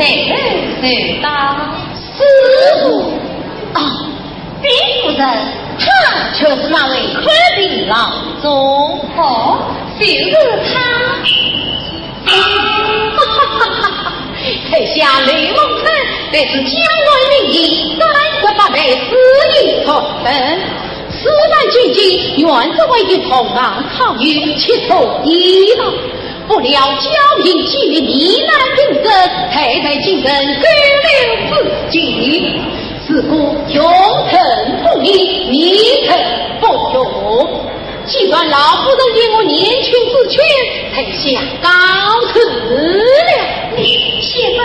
谁道师傅啊，并不是，他却是那位昆定老宗哦，就是他。在下雷蒙城，乃是江外名义38代私议同分。此番军机原是为与同党抗御，切磋一道。不料交引基于呢喃应声，太太竟人勾留自己。自古君臣不义，逆臣不容。既然老夫人因我年轻之权，才下告辞了。谢妃，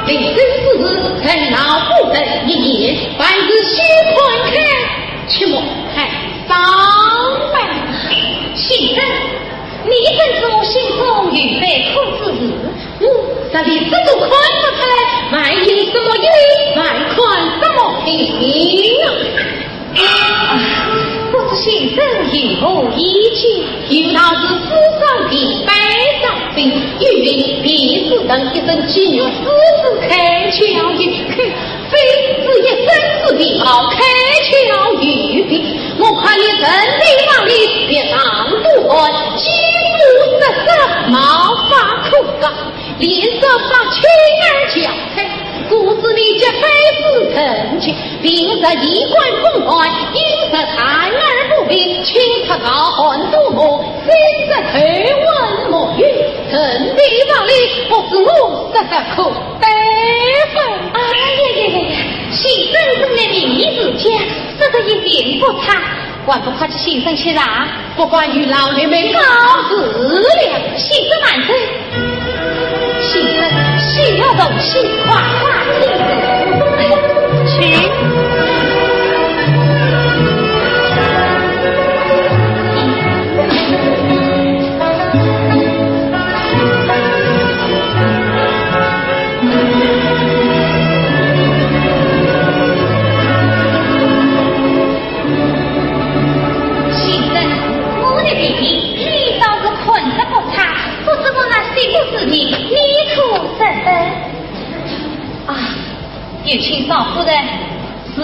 临生之日，臣老夫人一言，凡事须宽开，切莫太伤悲。先生，你正是我心中预备苦之日，我这里怎么看不出来？外应什么意，外看什么平不知先生有何意见？有道是世上的百丈兵，欲云必是等一声妓女私自开窍于非是一生之必好开窍于彼。我看你人力往里，别上不换，肌肤色色，毛发枯干，脸色发青而憔悴。故知你这非是臣妾，平日衣冠风华，饮食谈而不明，清茶高寒度母，心色口吻莫语，臣的道理不是我实在苦悲愤。哎呀，先生正在名义之家，说得一点不差，还不快去先生去让？不管与老爷们告辞了。先生万岁。先生需要东西，快快请去。先生，我的病你倒是困得不差，不知我那心不是你，你出什么？啊，有请少夫人。是，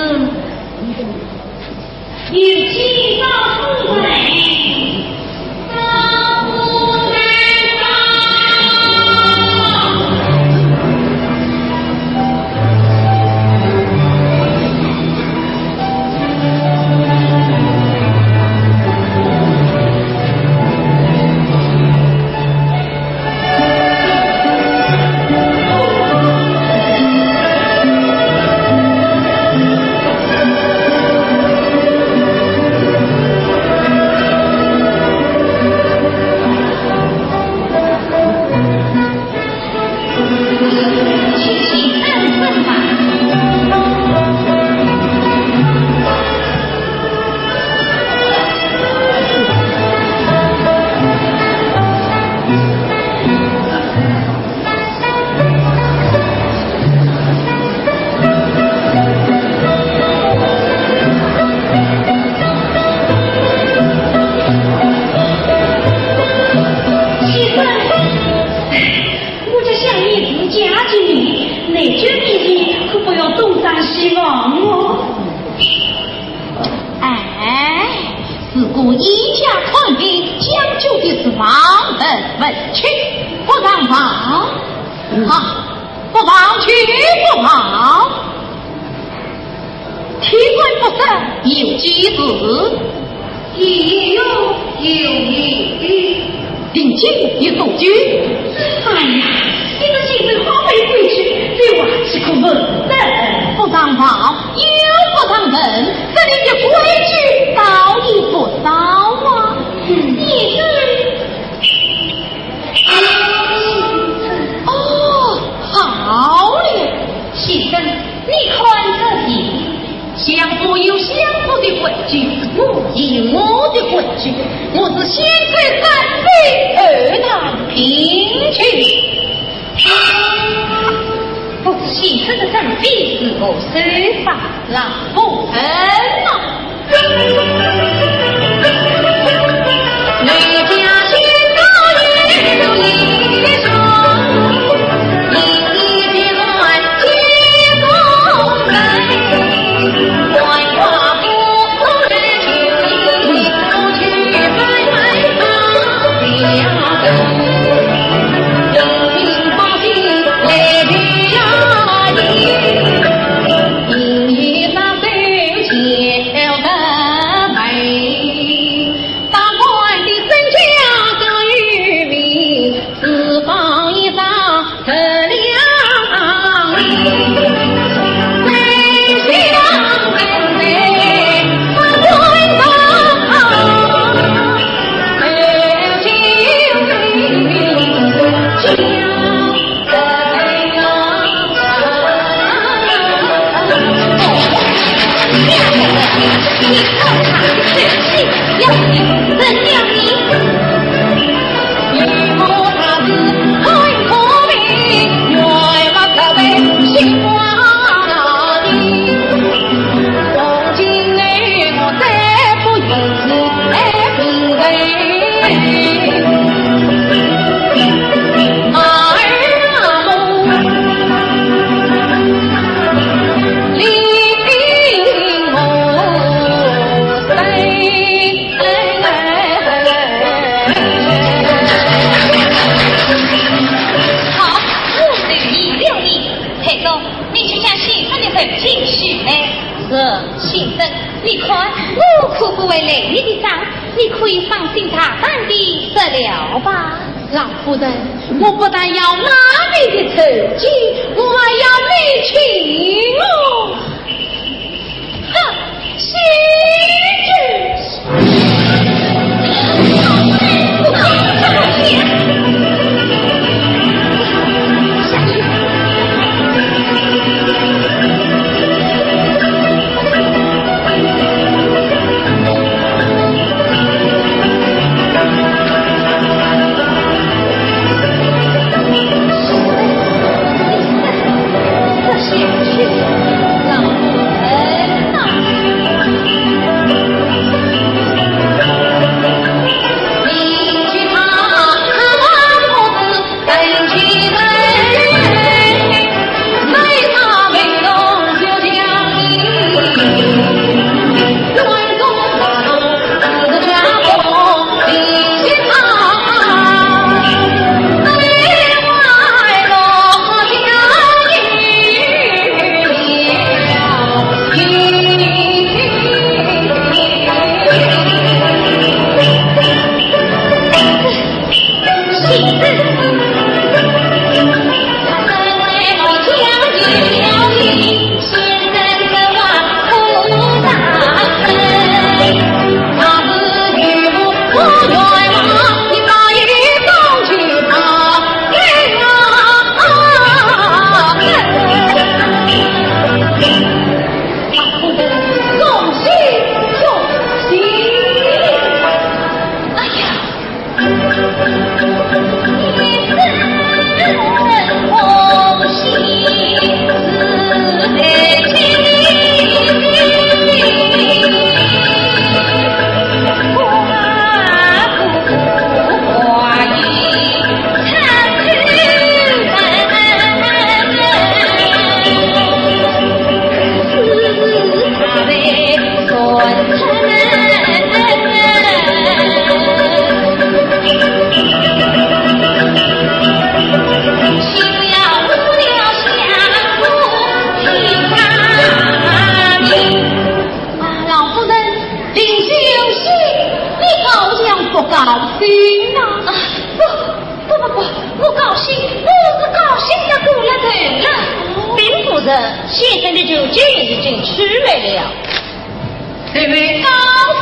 有请少夫人。少夫人雷家仙高也有一双，老夫人，我不但要拿你的酬金，我还要你请我。哼，行之。不可这么甜。下去。先生的酒酒已经吃没了，这位高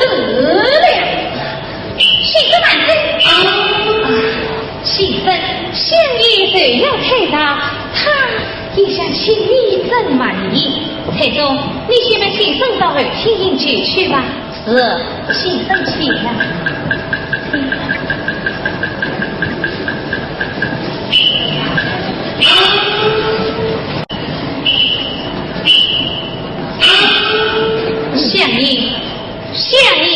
得了，先生万岁！先生，相爷虽要退到，他也想请你真满意。蔡总，你先把先生到后厅饮酒去吧。是，先生请了。相爷，相爷，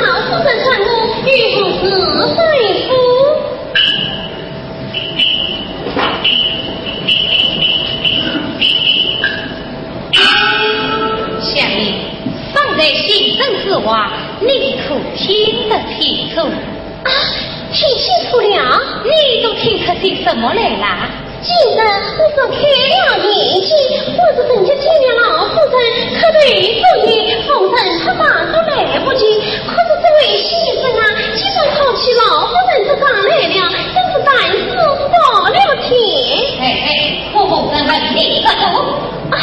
老夫人传我玉不是岁夫。相爷，放在先生之话，你可听得清楚？听清楚了，你都听出些什么来啦？今日我所开了眼睛，我是等着见了老夫人，可对昨夜风尘他马都来不及。可是这位先生啊，既然抛弃老夫人这上来了，真是办事倒了天。我不能问你个主啊，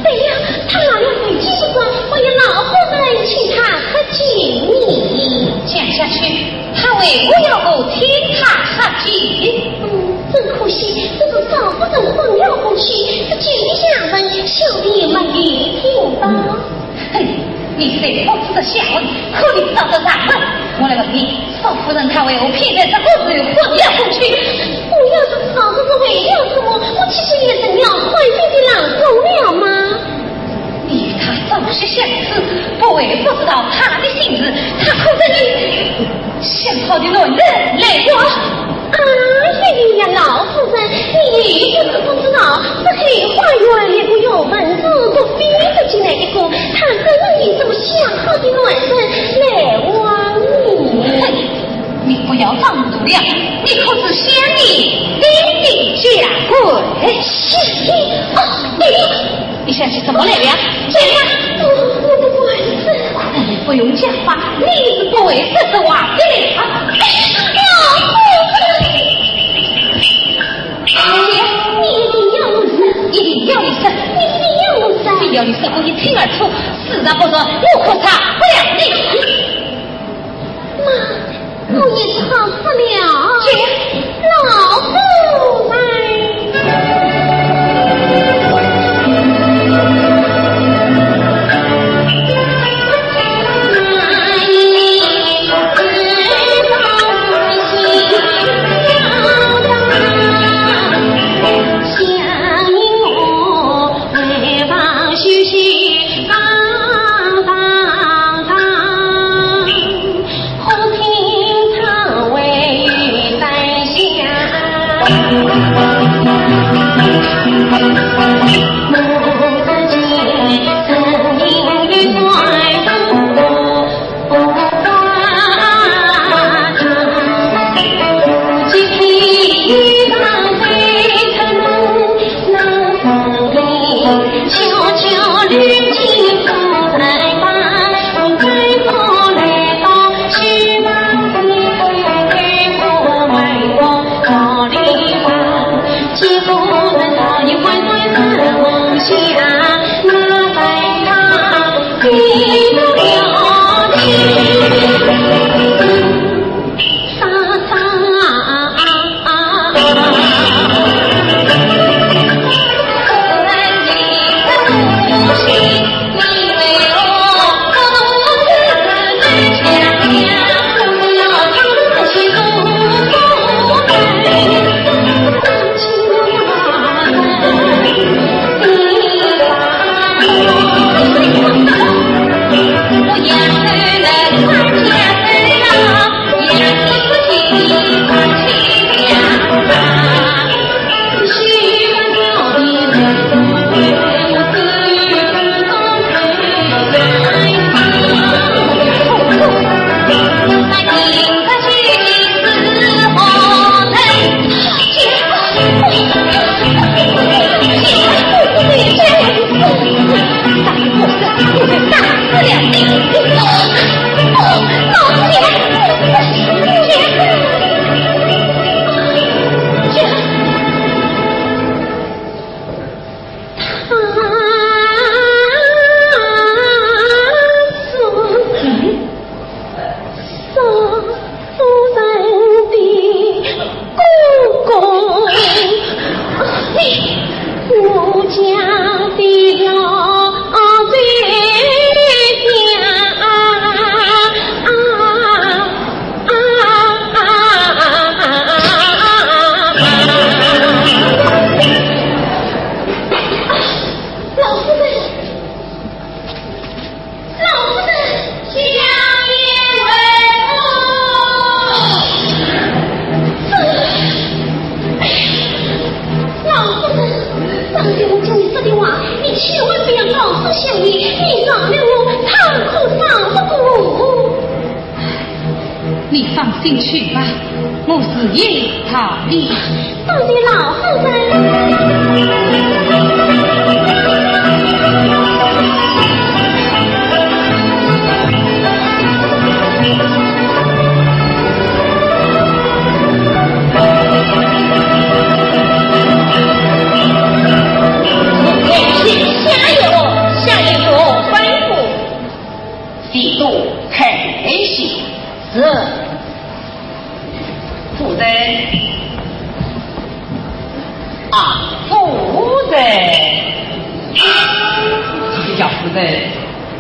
对呀，他老要回去说，我有老夫人请他喝酒你。讲下去，他为我要我听他喝酒。真可惜，这个少夫人昏了过去，这酒的下文，小弟没有听到。哼，你虽不知的下文，可你找得上门。我来问你，少夫人她为我骗在这屋子里昏了过去。我要是知道这是为了什么，我岂不也成了坏心的郎中了吗？你他早些相识，不为不知道他的性子，他可着你想好的论人来我。啊，谢呀，老夫人，你又不是不知道，这黑花园那个有门子都逼着进来一个，他真让你这么想好的男人来挖你。哼，你不要放毒了，你可是先你给你下跪。你想起什么来了？我不为事。不用讲话，你是不为这是话的了。你一定要我生，一定要你生，你一定要我生，非要你生，我一清二楚。世上不说，我可查不了你。妈，我也是好死了。老夫人。你放心去吧，我是也逃离。大的老夫人。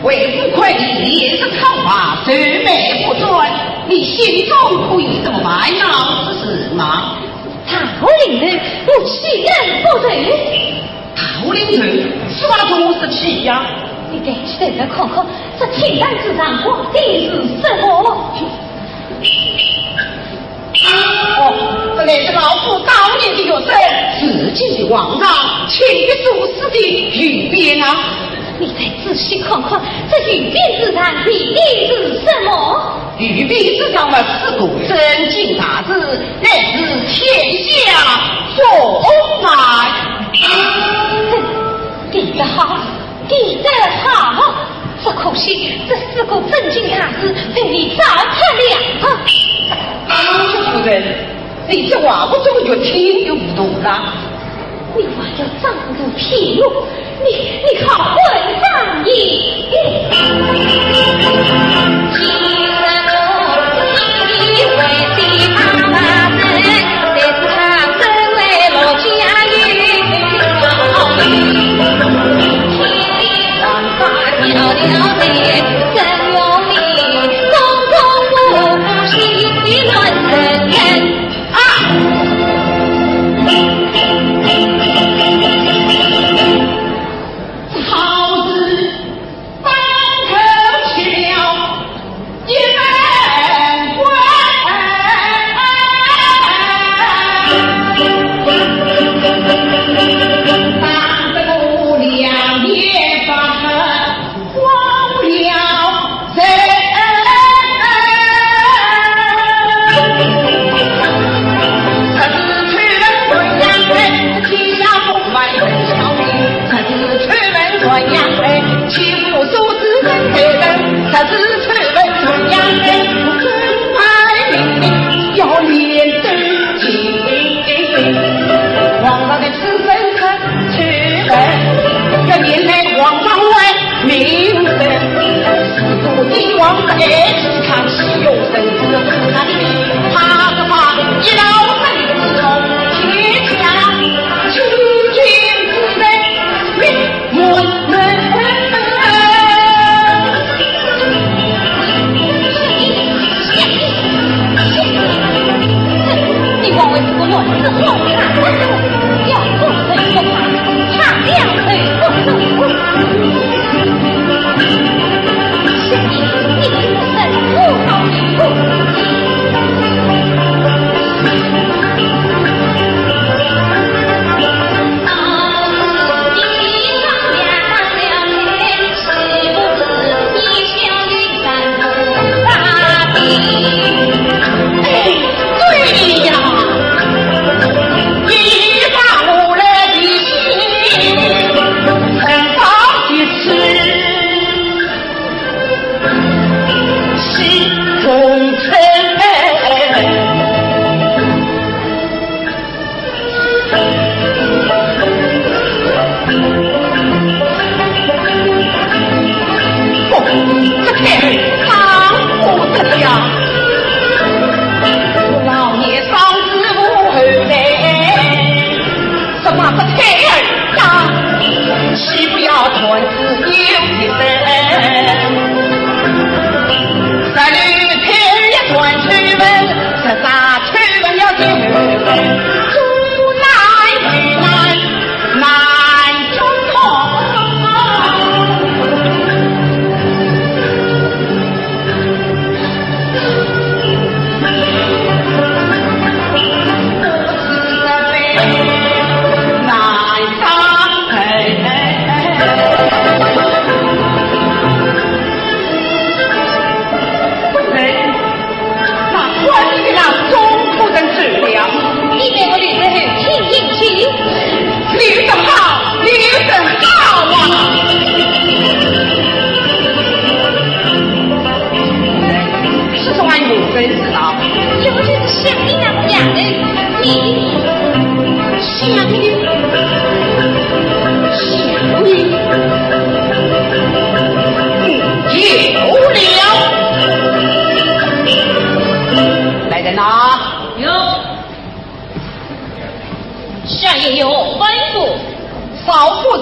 为富快意也是靠法，绝美不专，你心中不有这么烦恼之事吗？桃林人，我岂人不对？桃林人是哪种事情呀？你给谁来看看，这天坛之上皇帝是什么？哦，这乃是老夫当年的约瑟，自今的皇上，请的属实的御边啊！你再仔细看看，这御边之上的意是什么？御边之上的是个真经大事，乃是天下所买。记得好，记得好。只可惜这四个真经大事被你糟蹋了。夫人，你这话我怎么越听越不懂了？你还要张个屁股？你好混账意！其实我心里为的妈妈人，但是他身为老家女，天地上发条条线，真有理，公公不喜论人啊！好事半口桥，一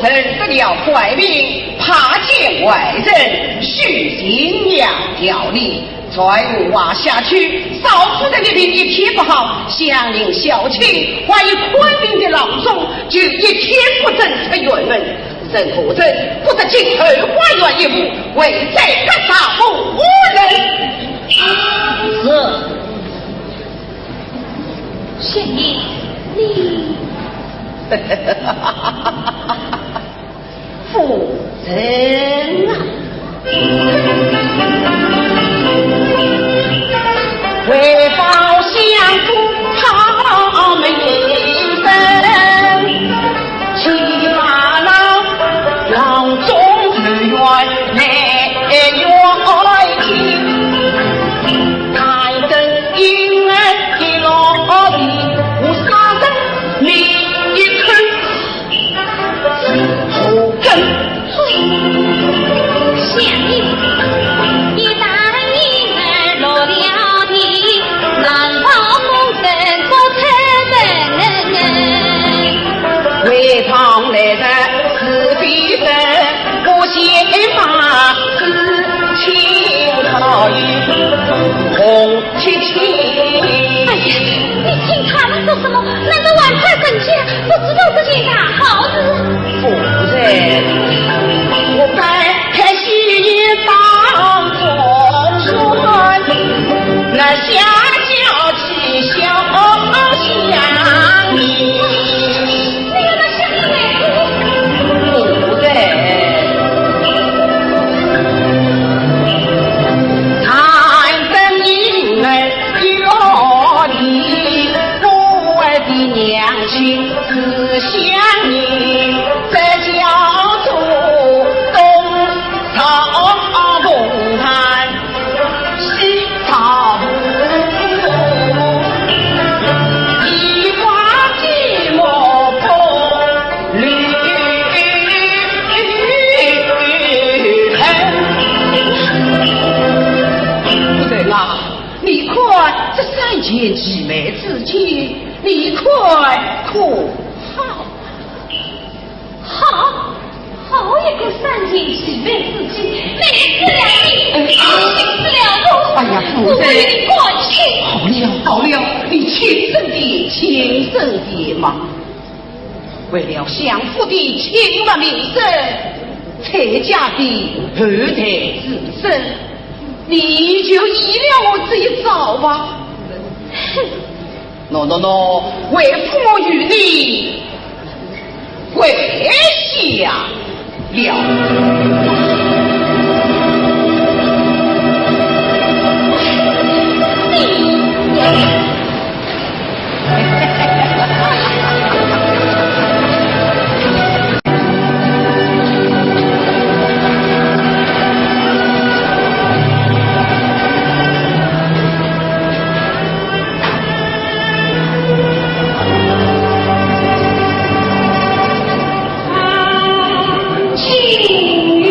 臣得了怪命，怕见外人，虚心娘调理。再无挖下去，少夫人的命一天不好，乡邻小亲怀疑昆明的老总就一天不正出辕门。任夫人不得进后花园一步，为这个大夫无人。是，县医，你夫人啊，为报相公好名声，起码了让众日元来愿听，看得婴儿的落地，无杀人你一看，后根。县医，一旦婴儿落了地，难保母神不成人。为旁来人是非人，我先把事情考虑红七七。哎呀，你听他们说什么？难道晚派本家不知道这件大好事？夫人，我本心当中说，那下叫起小乡民。你有那乡里为夫人，看得婴儿有理，我的娘亲是乡民，这叫做东朝东汉，西朝一花寂寞风绿痕。夫人啊，你看这三件姊妹之情，你快可好？好一个三件姊妹之情，美死了你，心死了我。哎呀，夫人，我与你过去。好了，你轻声点嘛。为了相夫的清白名声，才嫁的后台子孙，你就依了我这一招吧。喏，为父母与你跪下了。情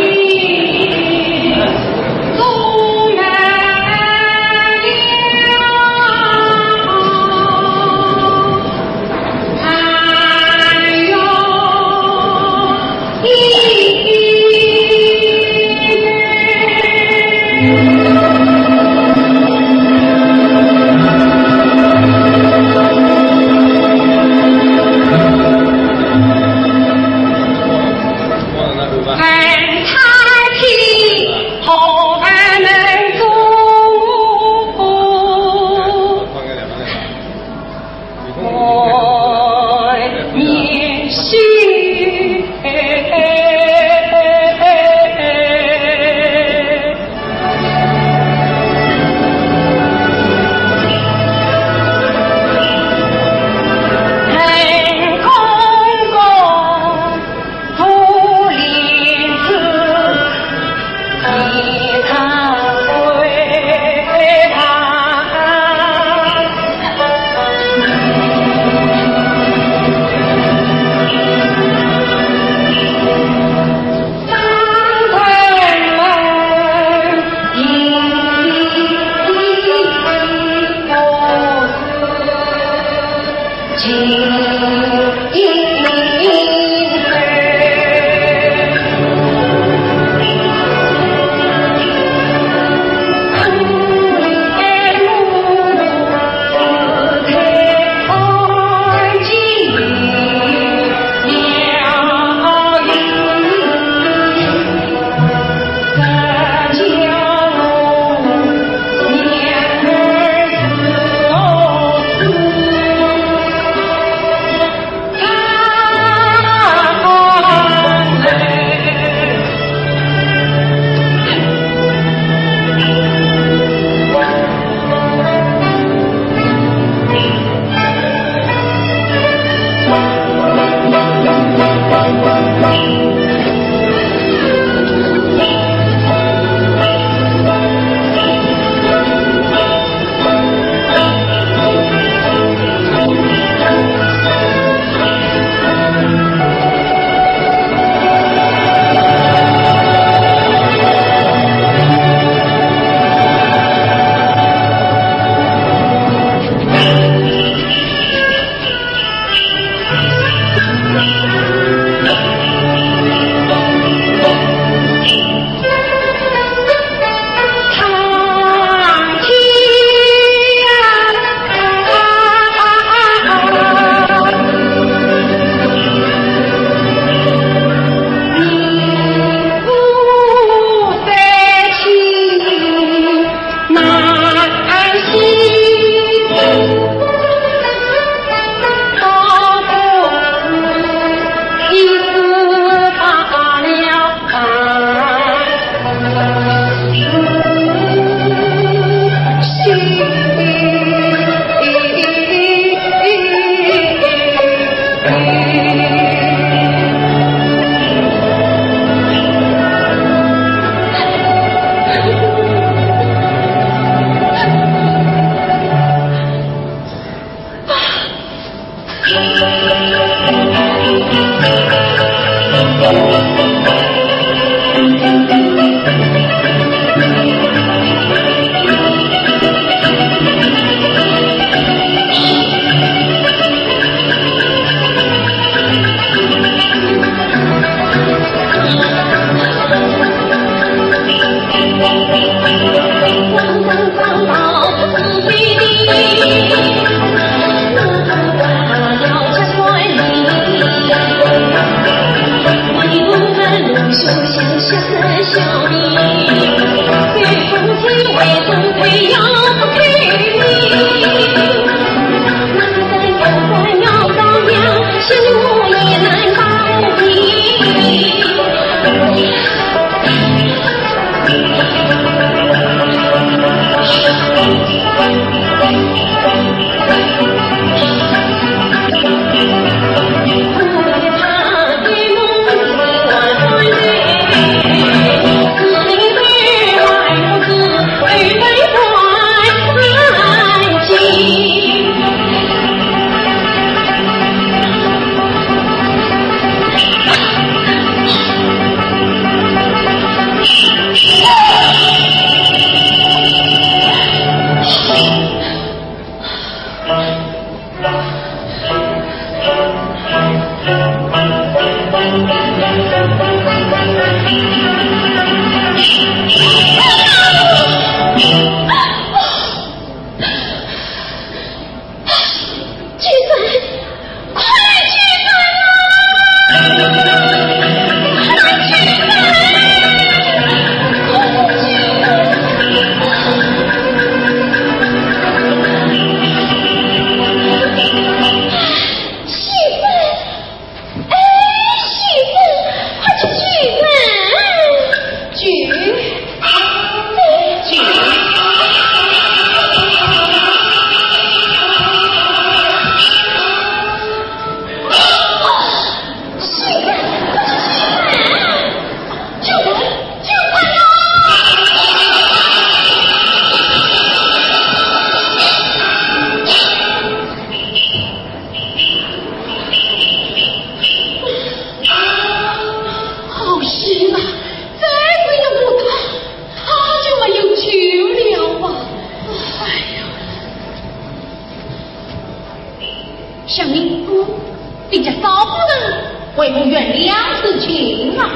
为母原谅事情啊？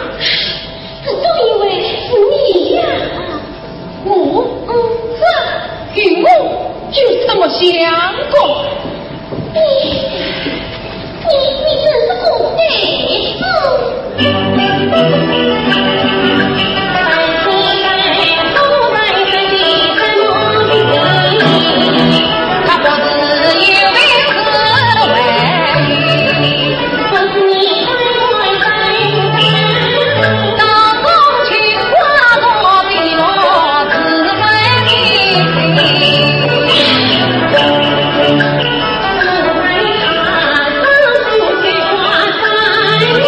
可都以为是你呀！这与我有什么相关？你真是不得他不是因为何为？不是你当中去花落的落自问的他当初去花山里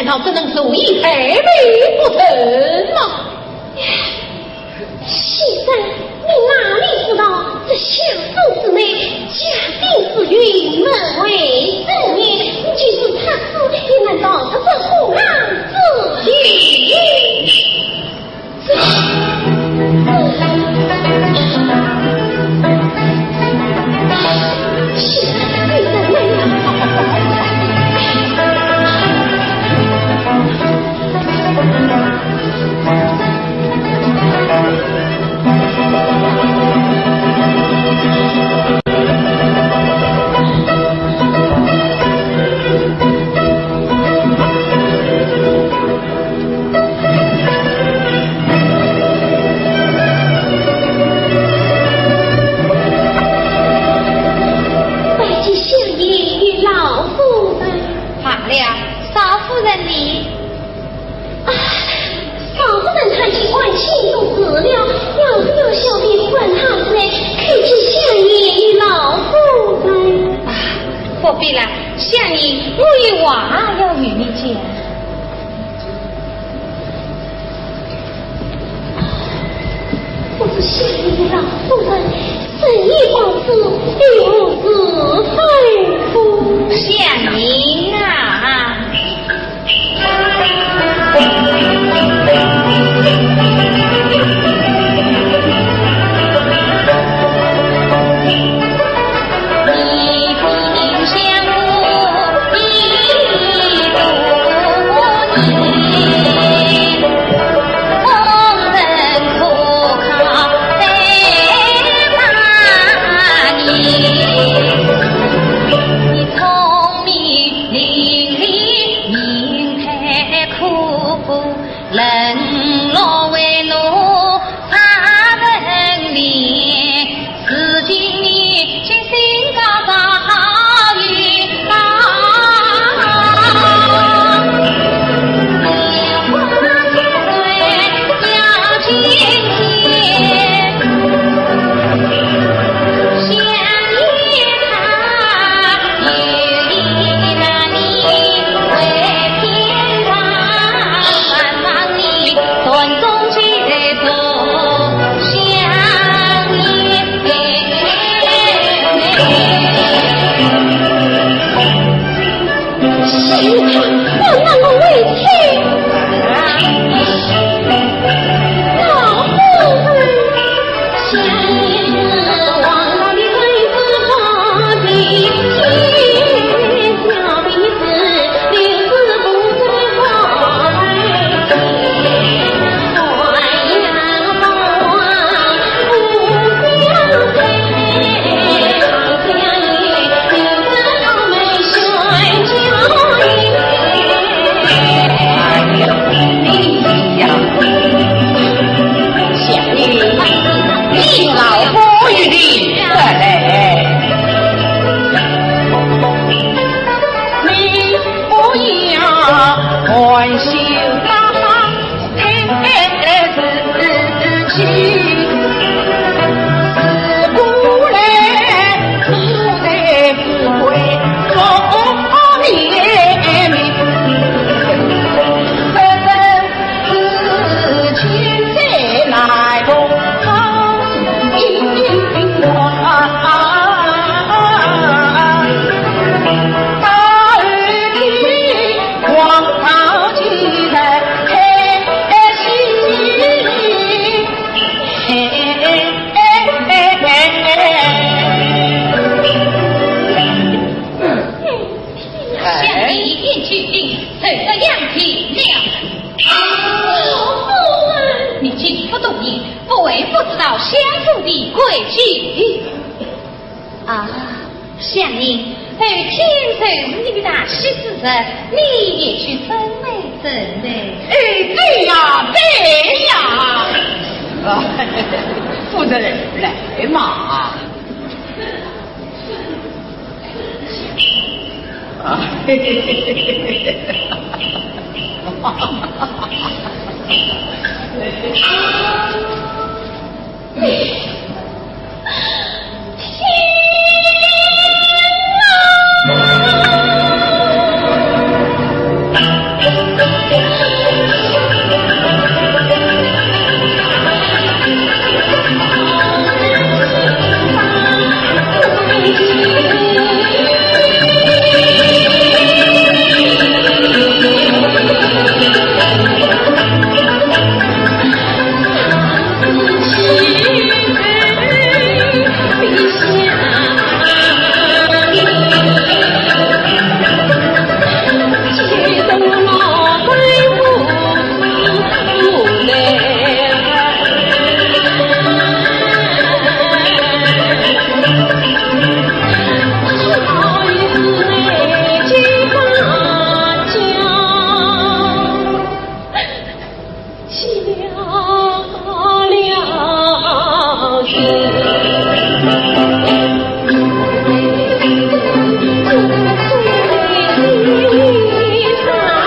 道怎能受以太妹不成吗？先生，你哪里知道这相公之妹假定是云门为正面，即使他死，也难道他是虎狼之女？先生，你在哪呀？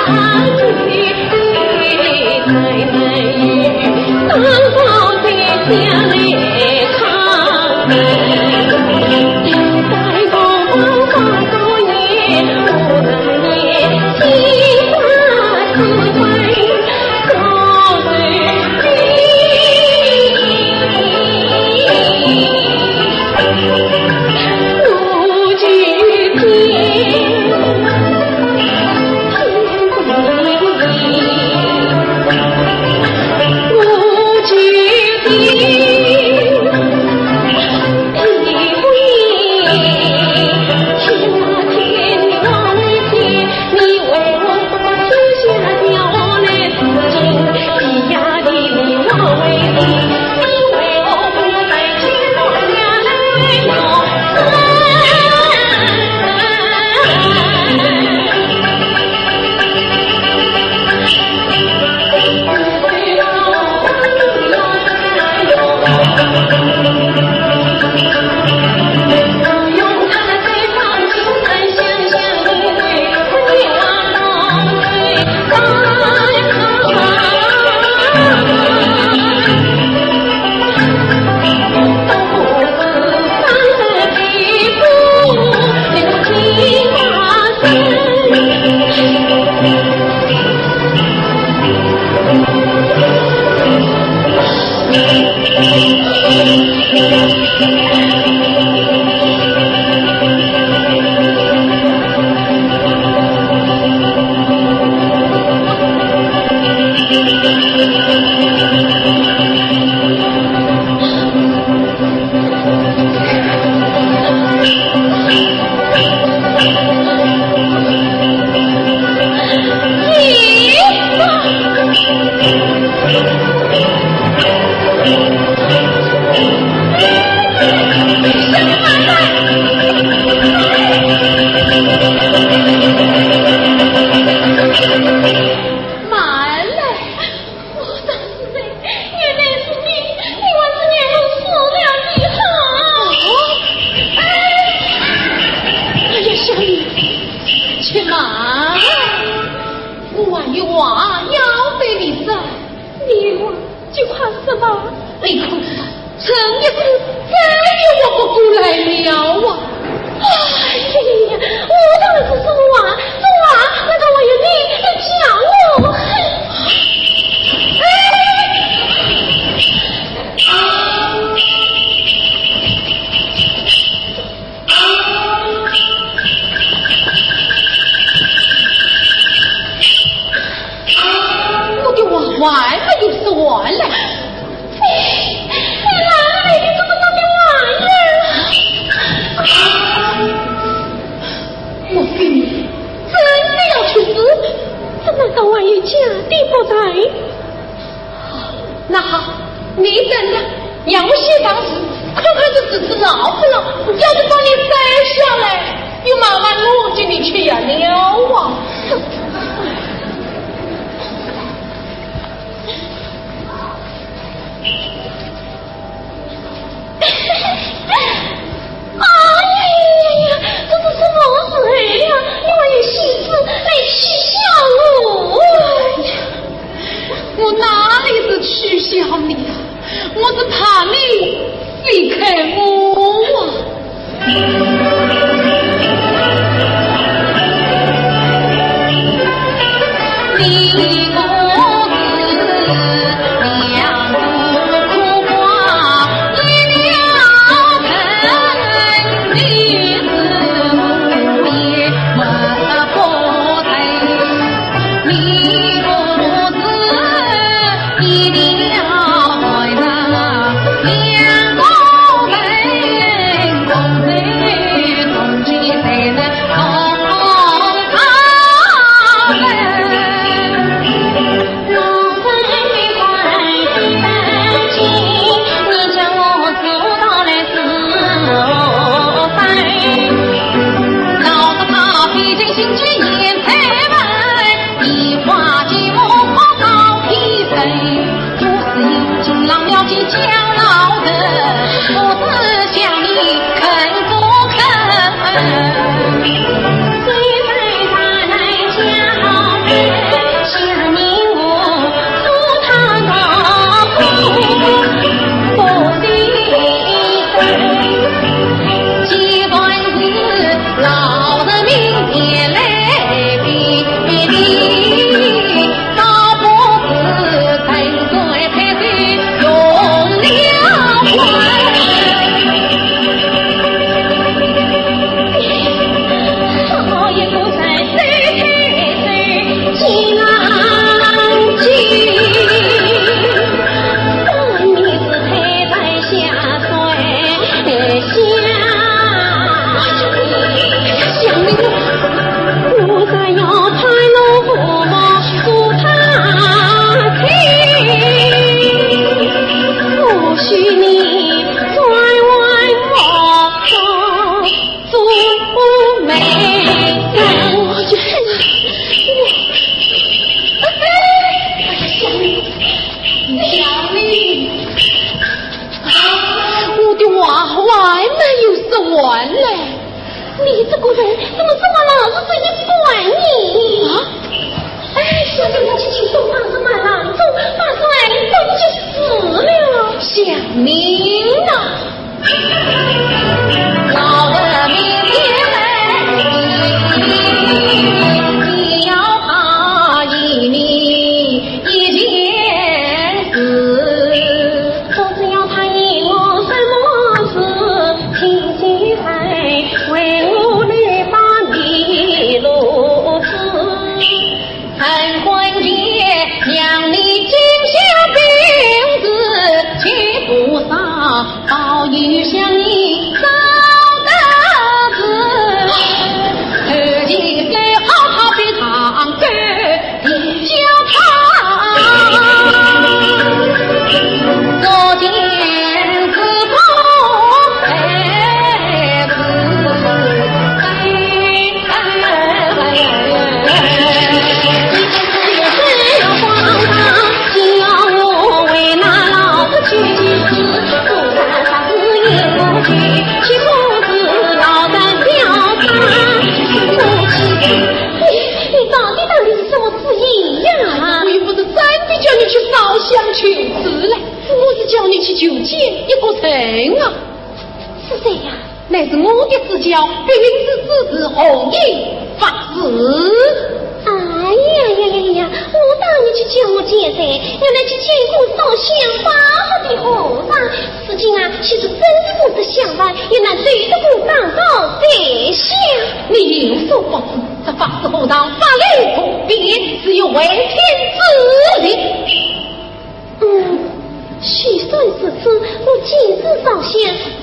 啊！想您啊，老的明天你要怕一你一件事，不知要他以我什么事，请须才为我来把迷路子。陈官爷让你今宵病子去不上，宝玉向你找得子，自己最好好别唱歌地交唱，昨天自从哎想求子来，我是叫你去求见一个人啊。是谁呀？乃是我的至交，别名是子红衣法师。哎呀！我当你去叫我见谁？原来去见过烧香八号的和尚。此经啊，其实真是不得想法，也难对得过当道在下。你有所不知，这法师和尚法力不变，只有为天之力。许算是此，我今日烧香，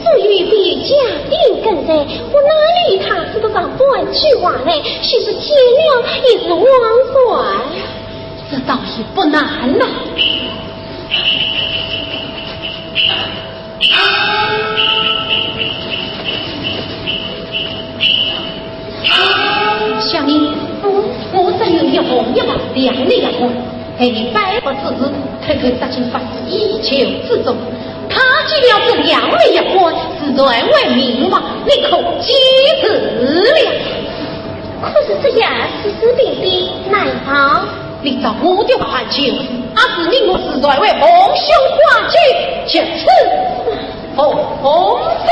不与别家定跟人，我哪里他知道上半句话来？许是天亮也是枉算，这倒也不难了。小妮，我这有一红一黄两类的红。给你百不之日，可得请法师以求之中。他既了这两位一关，自然为明王，你可机智了。可是这样时时定定难逃。你照我的话就是，阿是你我自然为蒙羞化举，就此红色。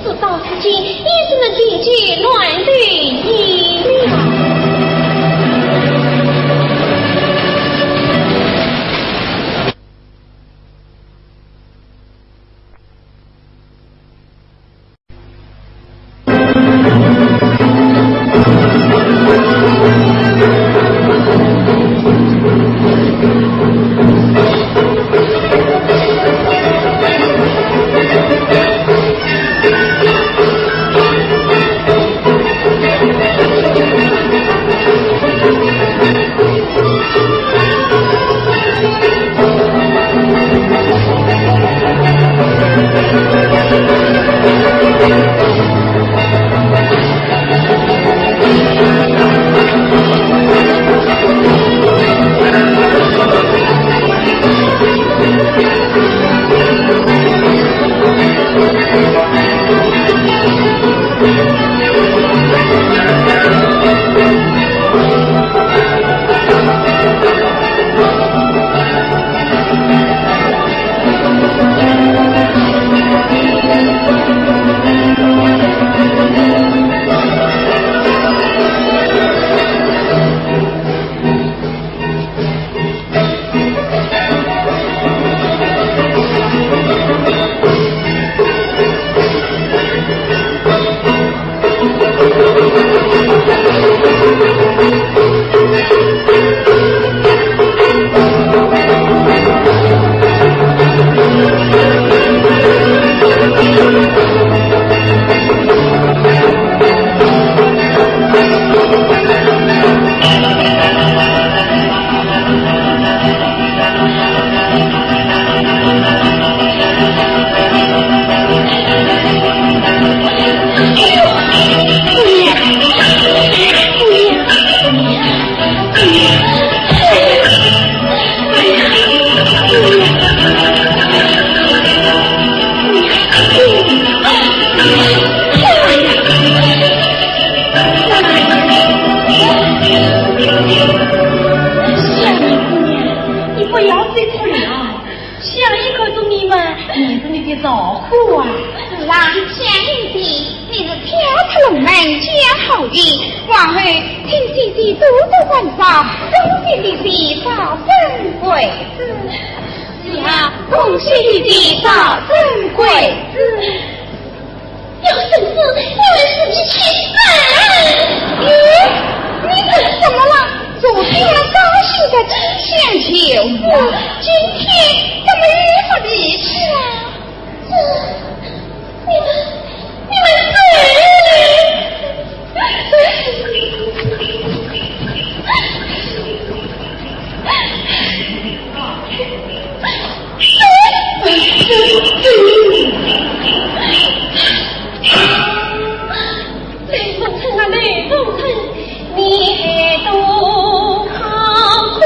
事到如今，也只能结局乱对意料。你是你的老虎啊！是啦，相应的，你是挑出龙门讲好语，往后听姐姐多多关照，恭喜弟弟早生贵子。呀，恭喜弟弟早生贵子。有什么事？因为是你去死！咦，你怎么了？昨天高兴的金线求子，今天怎么越发离去了？你们雷梦成啊，雷梦成，你还多好苦。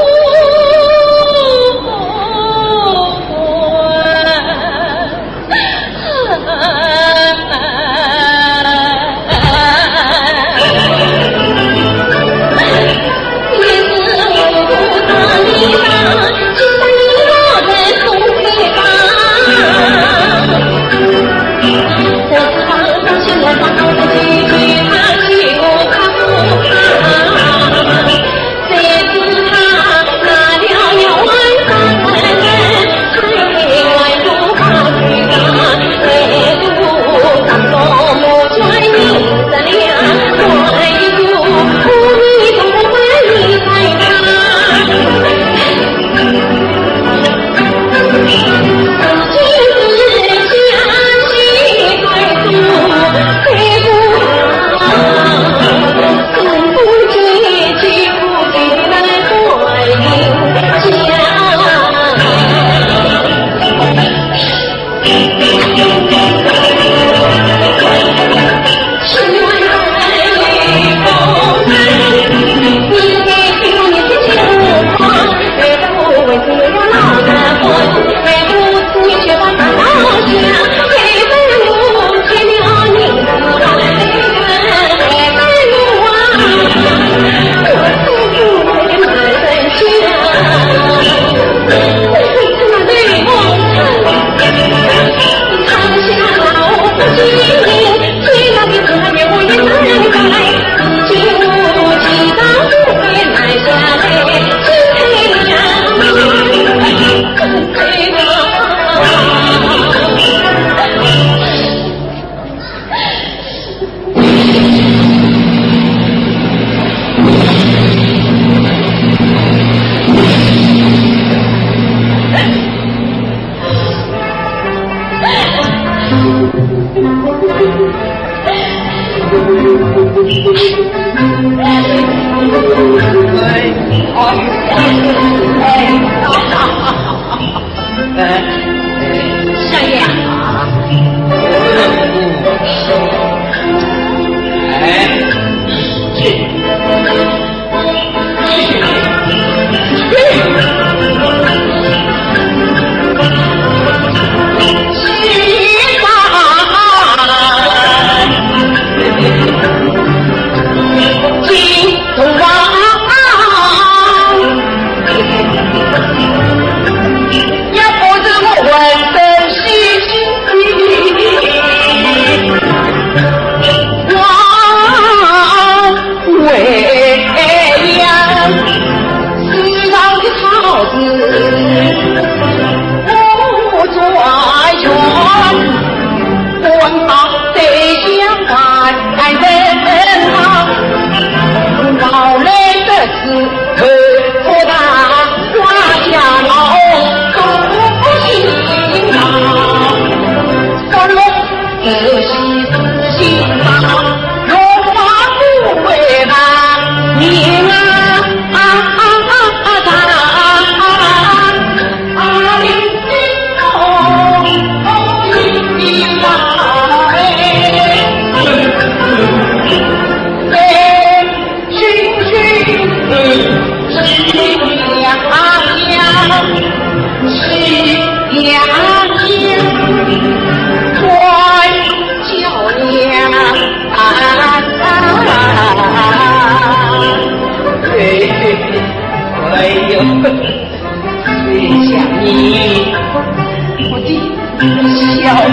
小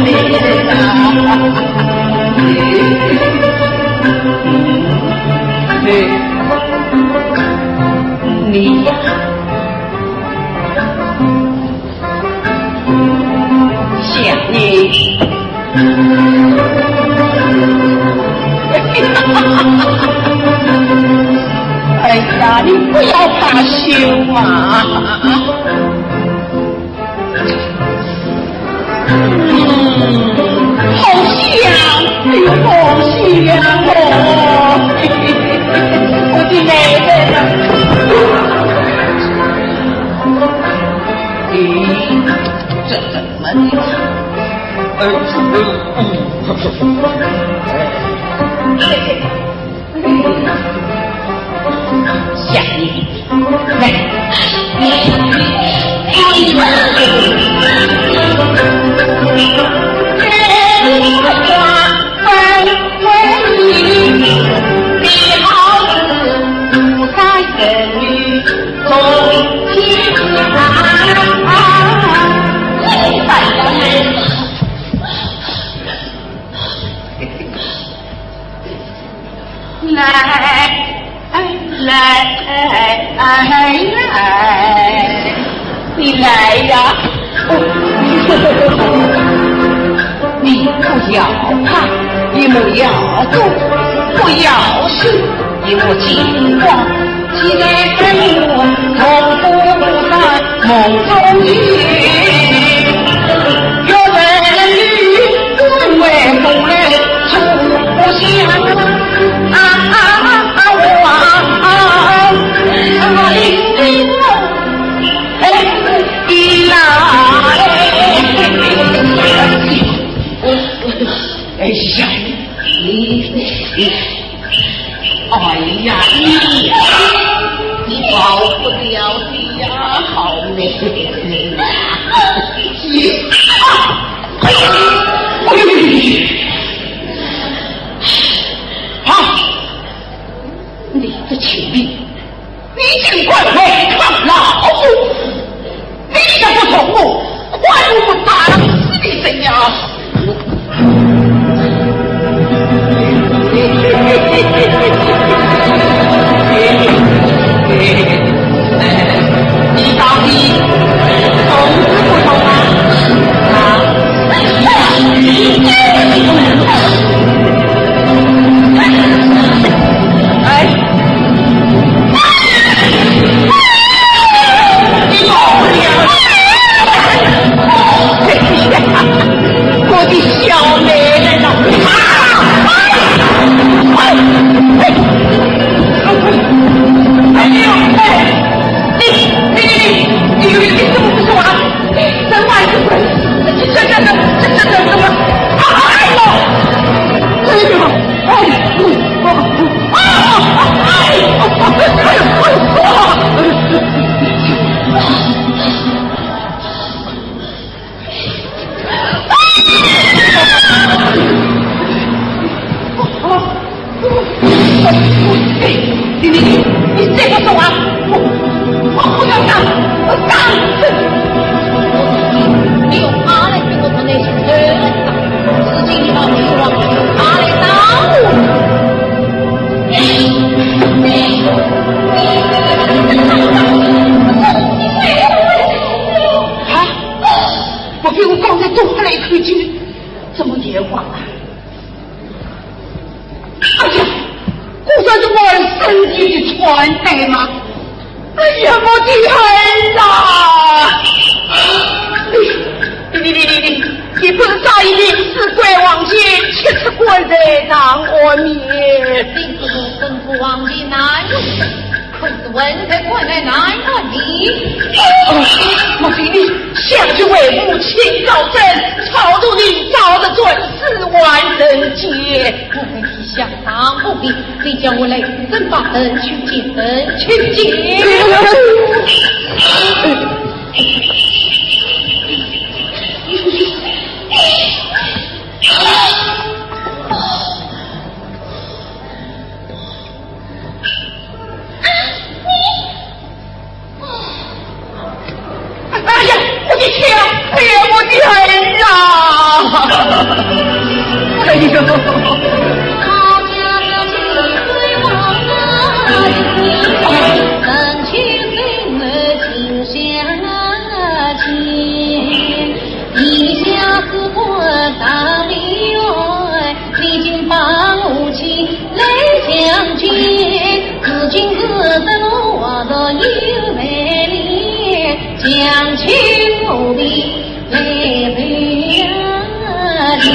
美人啊！你呀，想你。哎呀，你不要怕羞嘛！好香，哎呦，好香哦！我的妹妹，这怎么了？想你，来，你来呀！你不要怕，也不要躲，不要sợ，因我情话，期待跟我同步在梦中去。有人与因为不能处不相哎呀，哎呀，你跑不了的呀，好妹妹呀！好，你的情力，你尽管违抗老夫，你想不从我，快我打死你谁呀！你到底懂是不懂啊？哎，你跑不了！我的小美人啊！哎呦！你怎么不说啊？真坏是鬼！这怎么？哎呦！你这个手啊！我要打！你用他来跟我们那些人打，自己把没忘，他来打我。我给我刚才多来一口气，怎么也忘了？哎呀，这是我身体的穿戴吗？哎呀，我的儿呐！你不是早已明知鬼王前，却是鬼人让我灭。并不是吩咐王的难容，可是问在关在哪里？我给你想去为母亲告真，超度你遭的准是万人劫。我跟你相当不必，你叫我来真把人去见人去见。哎呀，我的天啊！哎呀，我的儿啊！哎呦！将军我的来陪呀，有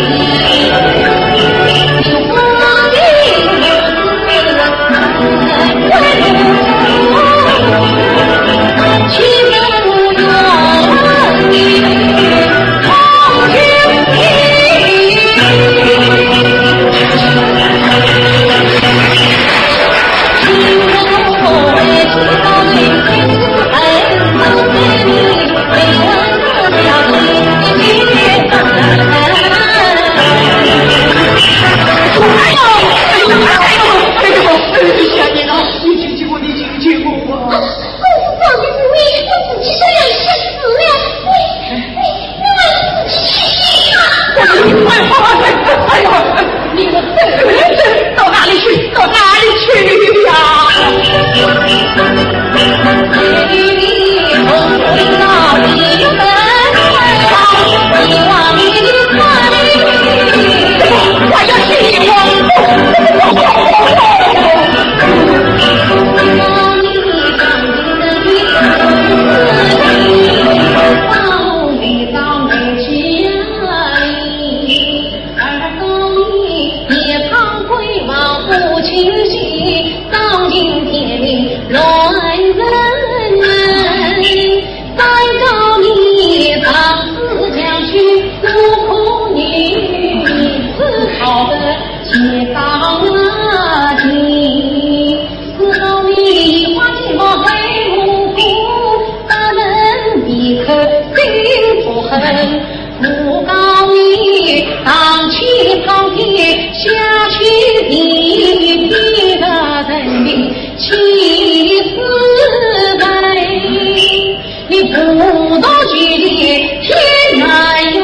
我的情人无缘你好天地，情人我为知道你爱到美丽。到哪里去？到哪里去呀？我要去我。不告你当起朝廷下去地地的人民气死在你不到距离天难哟。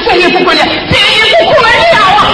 再也不管了，再也不管了啊！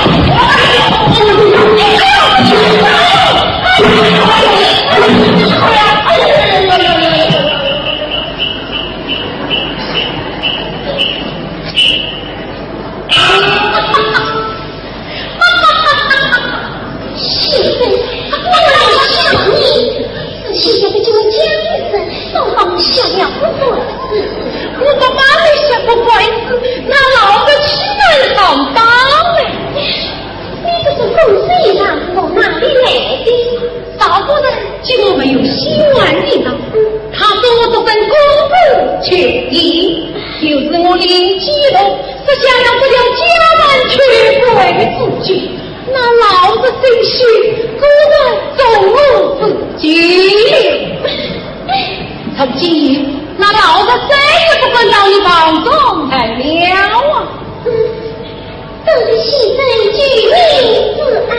就没有心安理得，他说我这份功夫却已，就是我灵机了，这想要不了家人去为自己，那老子真是孤单走路自己。从今那老子再也不管到你房中来了啊！都是牺牲举命自爱。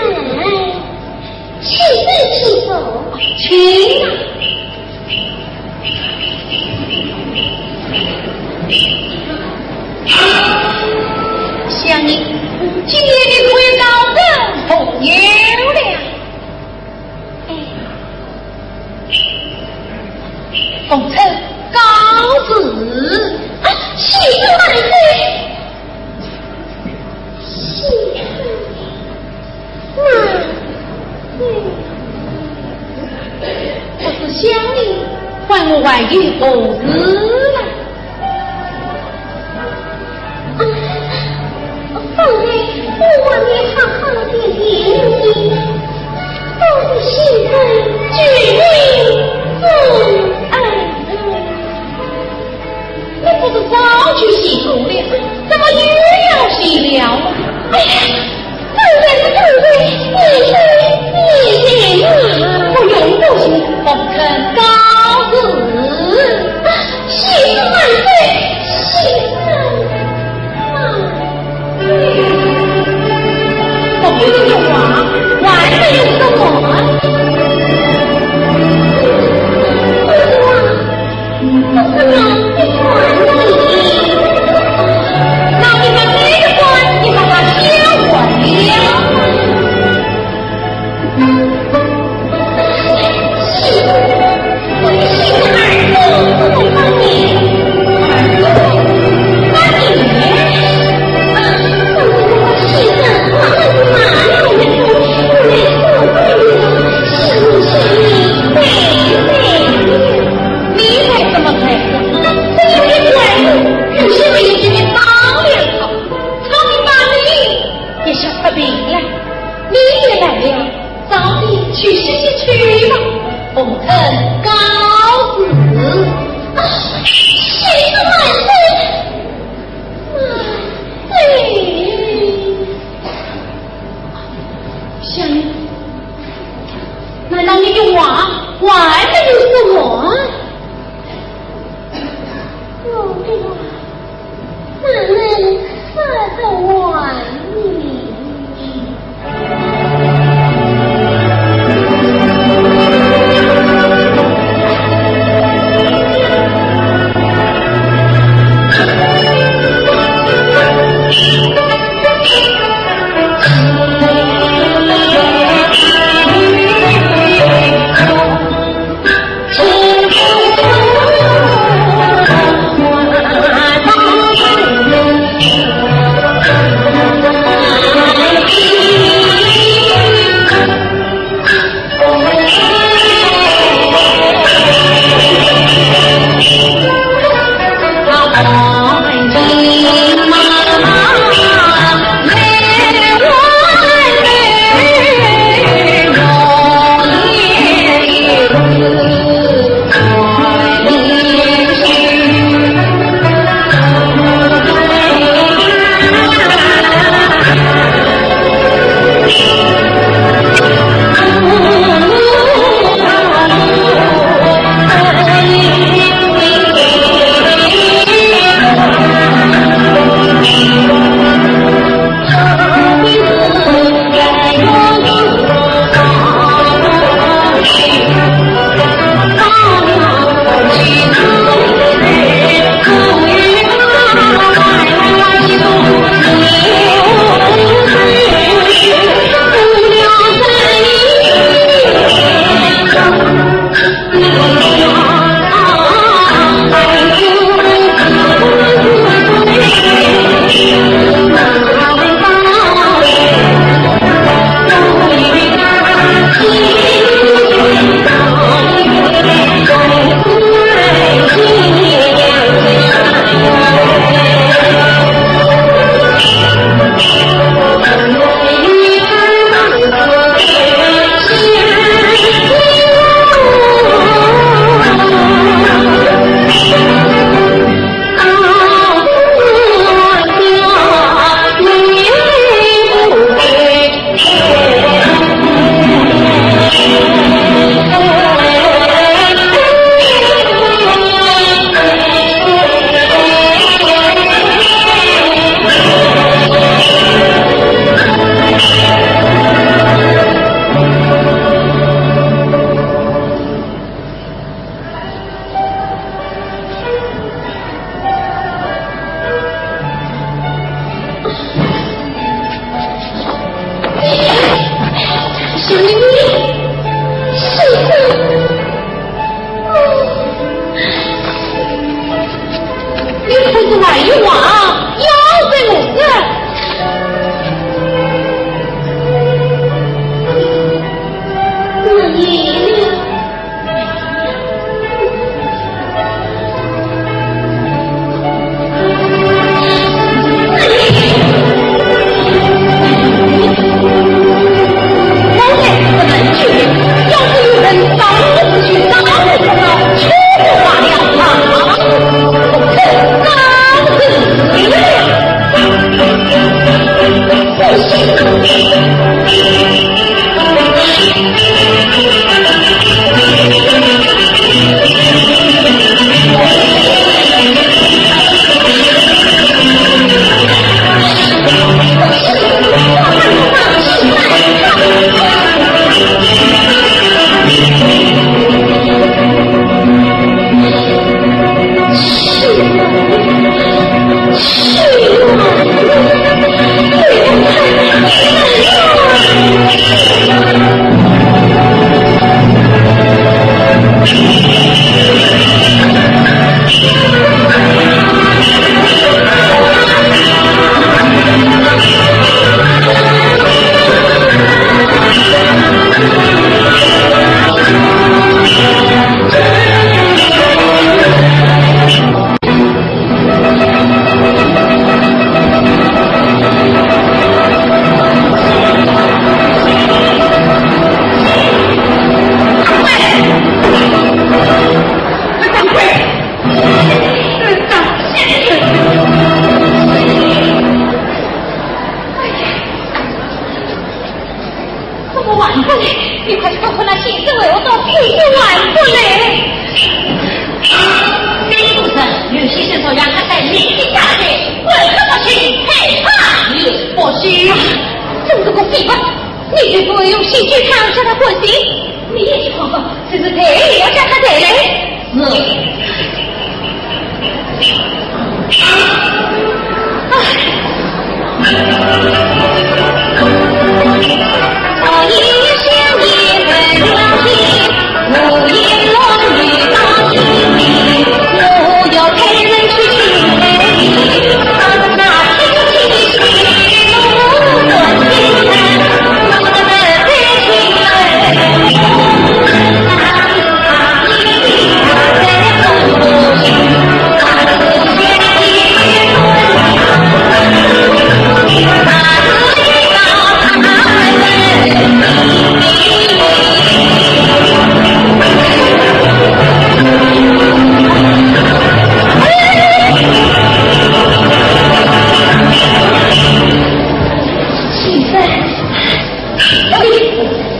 去走去走，去哪？想你今夜你回老人朋友了。奉承告辞，喜子万岁，喜子我是想你，还我外语何事了？凤妹，我望你好好的念经，都是牺牲举命自爱。你不是早去洗头了，怎么又要洗了啊？哎呀！凤妹，你不用不行。奉承高子，喜万岁，喜万岁。奉有这个话，万岁有什么？不是吗？你管你，那你把这个官，你把它销毁了。我的心的儿子，我在帮你。那你，我心的马了的东西，我来做你，你才怎么才这有点怪物，有些人已经帮了他，苍蝇把你也吓发病了，你也来了，早点去歇歇去吧。奉承高子，喜万岁，相爷，难道你的话还没有说完？我的话，怎能说得完呢？完不来，你快说回那先生为我到非完不来。主人，刘先生说让他在明天下去，为什么去陪他？你不许！真是个废话！你就不会用戏剧场将他滚行？你也去看看，是不是也要将他带来？我一心一份良心，无言乱语到心里，我要陪人去情陪你，那天气心路多艰难，我的悲情人，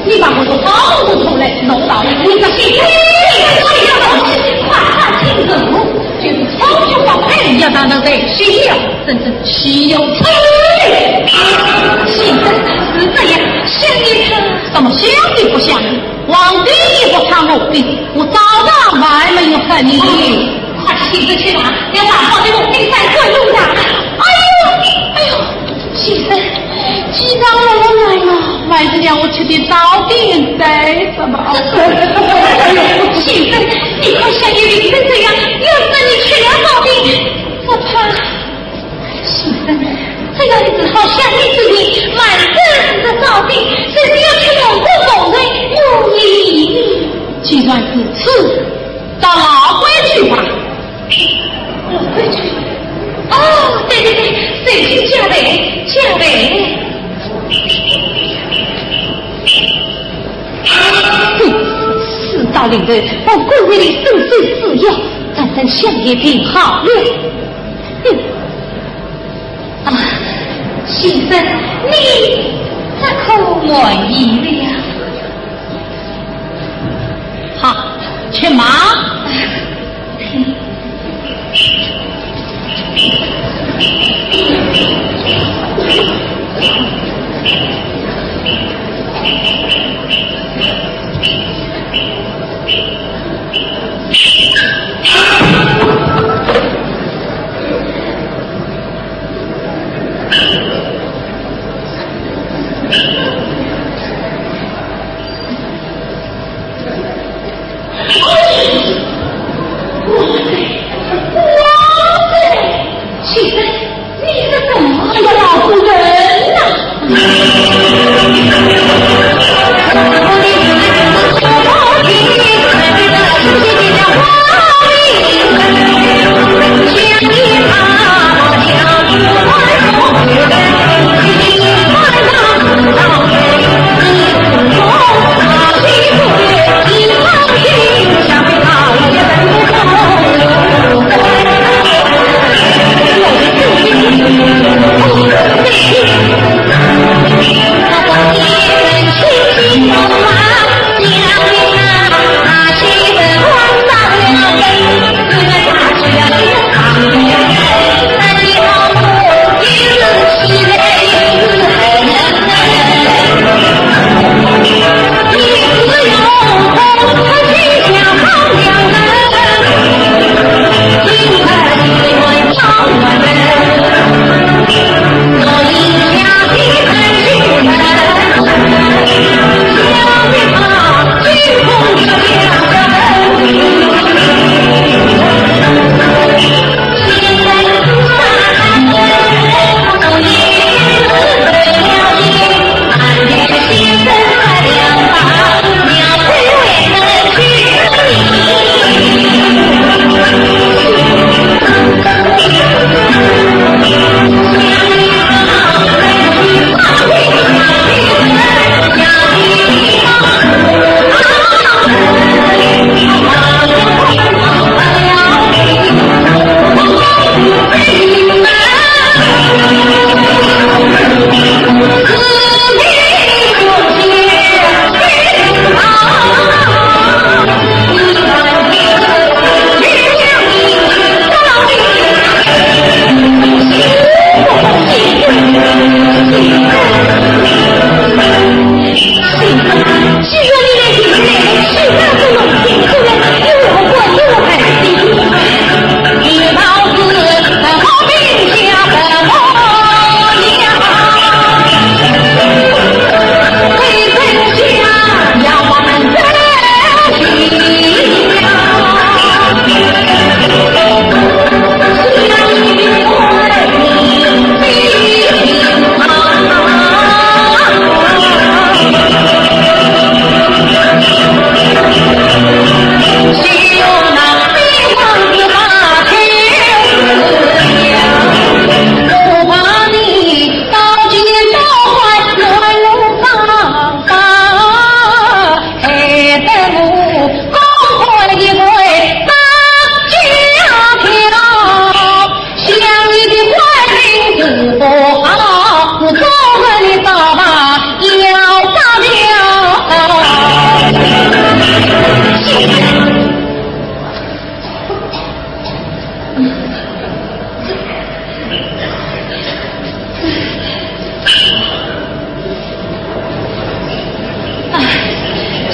你把我的好骨头来弄到你个心里，快快请走，就是超级宝贝要当当在需要，真是岂有此理！先生是这样，想你他怎么想也不想？皇帝也不看我的，我早上还没有恨你。快去先生去吧，要把好的我给带回路上。哎呦，先生，既然我来了，还是让我吃点早点再什么？先生，你快像你凌晨这样，要是你吃了早点，我怕。先生，这样你只好像你自己满身的早点，甚至要去蒙古风人有意。既然如此，到老规矩吧。老规矩。哦，对对对，随行加倍，加倍。事到领队，我故为你生死自由，咱等相爷病好了。先生，你这可满意了？好，去忙。先生，你是怎么了，老夫人呐？将你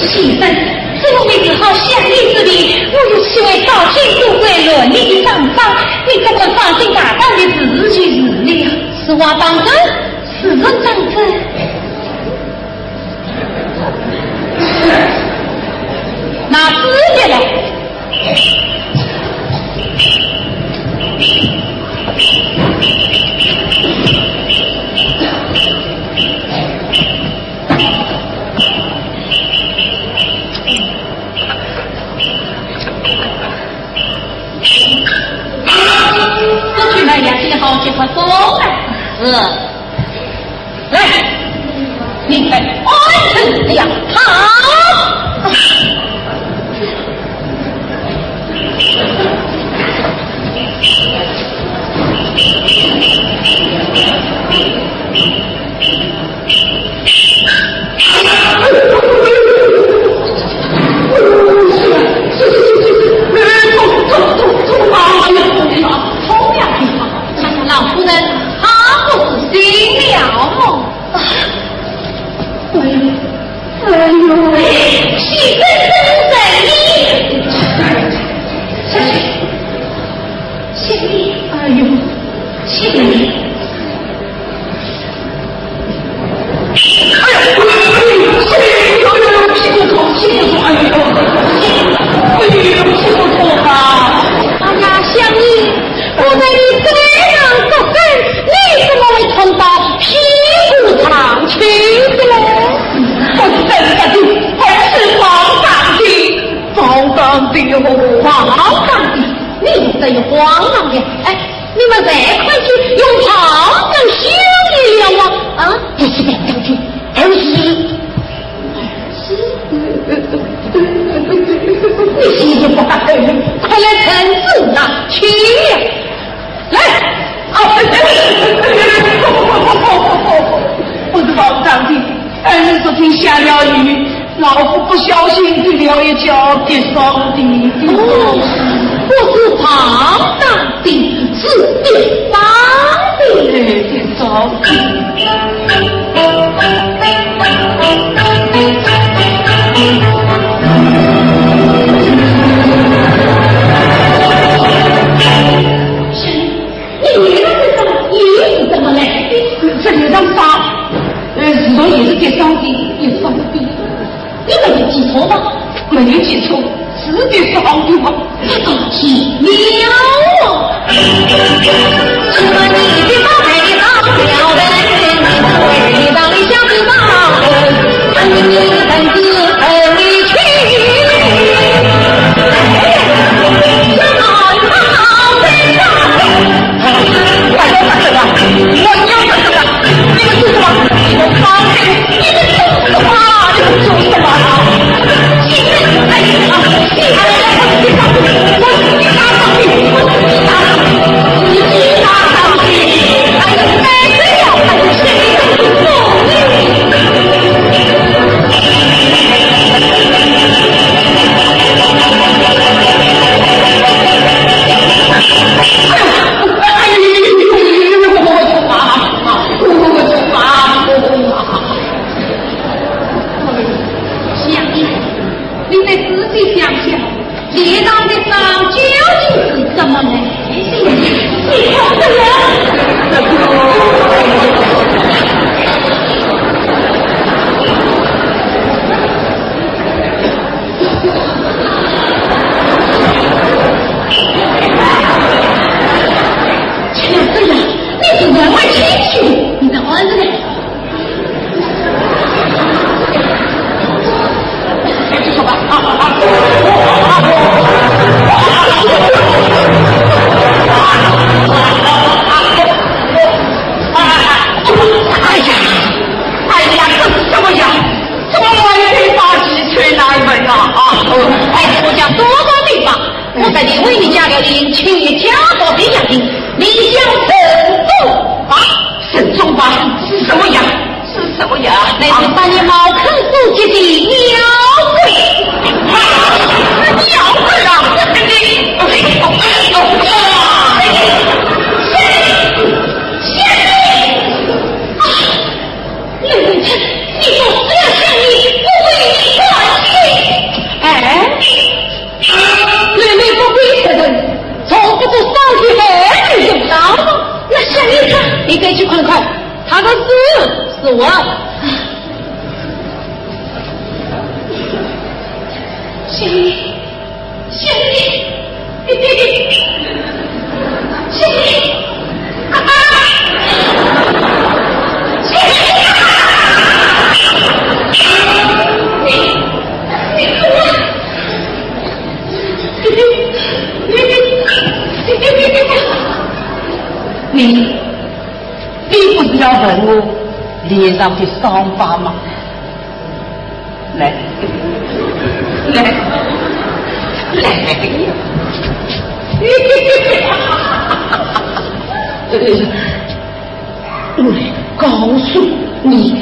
媳妇，这我为只好想你之力，我又岂为高兴富贵伦理的上方，你怎么放心大胆的自去日了？是我当真，是人当真。拿纸的来。这去来呀，记好几块风啊！来，你快完成这样好。老夫人，她不是心了吗？哎呦，喜生生你，谢你，哎呦，谢你。哎呦，屁股痛，屁股痛，哎呦，屁股痛啊！哎呀，想你，我在你身上作证，你怎么会痛到屁股上去的嘞？我是真的，还是荒唐的？荒唐的哟，荒唐的！你这有荒唐的？哎，你们再快去用炮仗修理了吗？啊，不是两将军，而是。你心里话，快来称字啊！去呀！来，我是保长的，儿昨天下了雨，老夫不小心对了一脚跌伤的。我是保长的，是跌伤的，跌伤的。这一张沙，日头也是跌伤的，也伤的。你没有记错吧？没有记错，是跌伤的吧？记了啊！什么你的宝贝的大了人，你让你想知道，看你的本子和你去。你说我要向你不为你管事。是我。小妮，小妮，小妮，啊！小妮你哭啊！你不是要问我脸上的伤疤吗？来，我告诉你，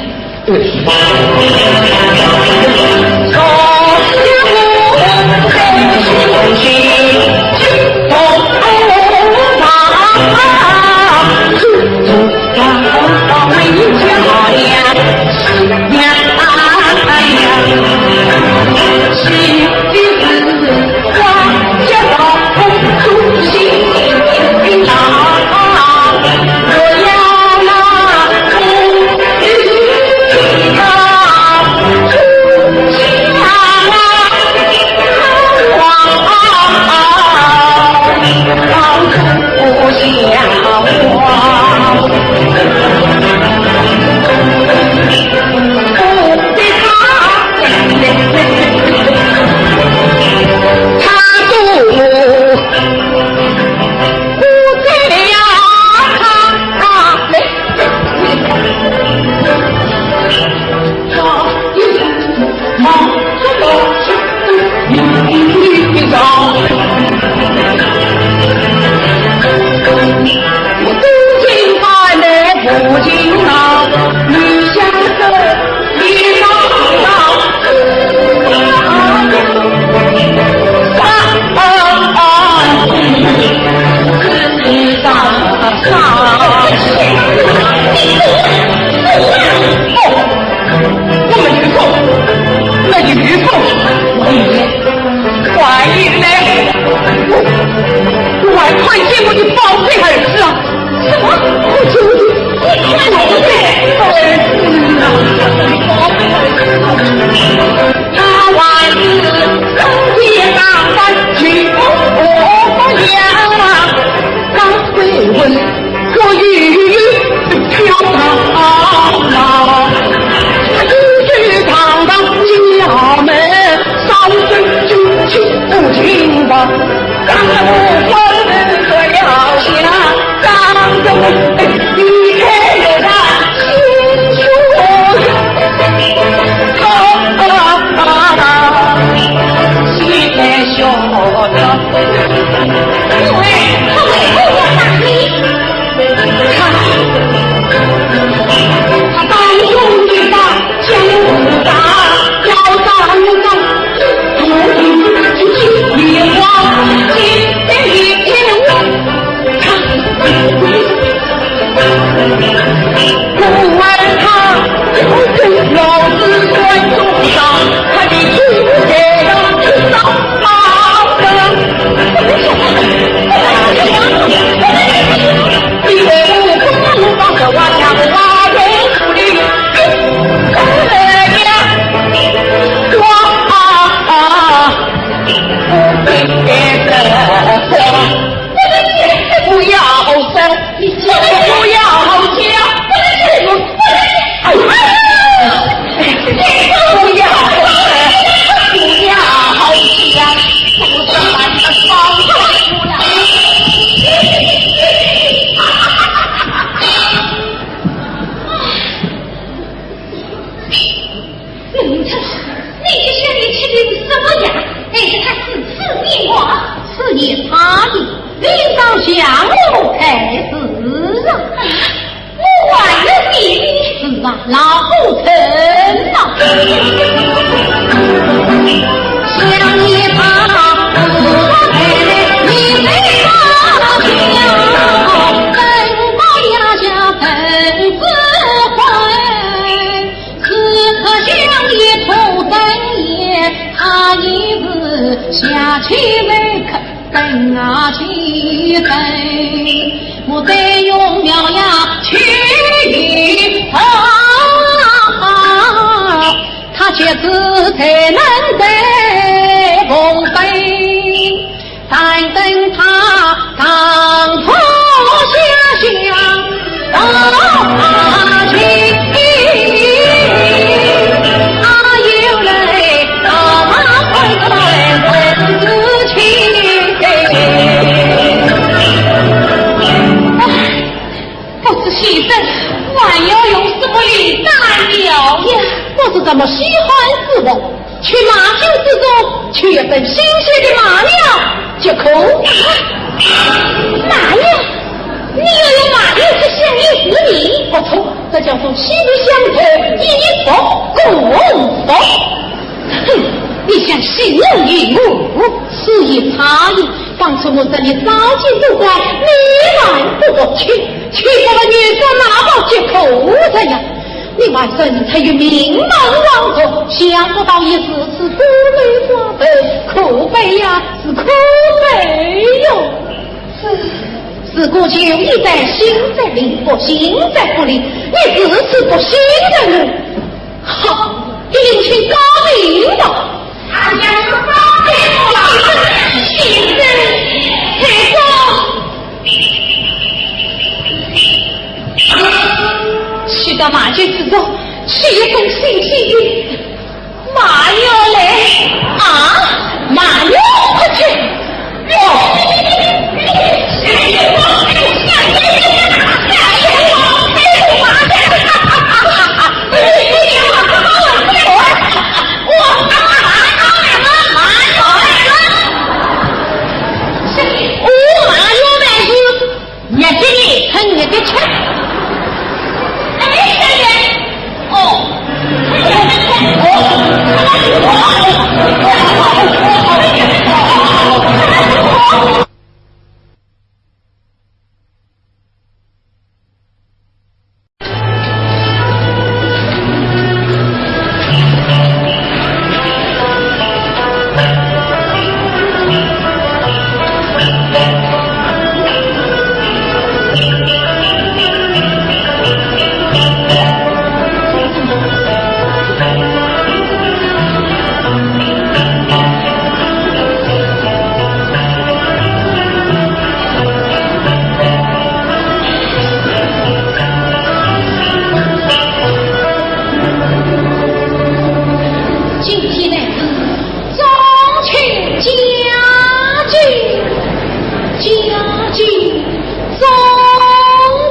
下去为客等啊去等，我得用苗呀去头。日子才能得丰飞，但等他当头下乡大情，有泪大马快快问自情。不知先生还要用什么理难了呀？我是这么喜欢死我，去马厩之中取一份新鲜的马料就可。马料？你又有马料之相依之理？不错，这叫做妻女相投，一服共服。哼，你想戏弄于我，是一差异。当初我这里早进入关，你拦不过去，去到了女官拿宝接口这样。你外甥才有名门望族，想不到一时是孤女寡辈，可悲呀，是可悲哟。自古就义在心在理，不心在不理，你自此不信任我，好，定请高明吧。俺家是高明了，先生，太公。去到马厩之中，取一份新鲜的马药来啊！马牛快去！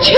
去。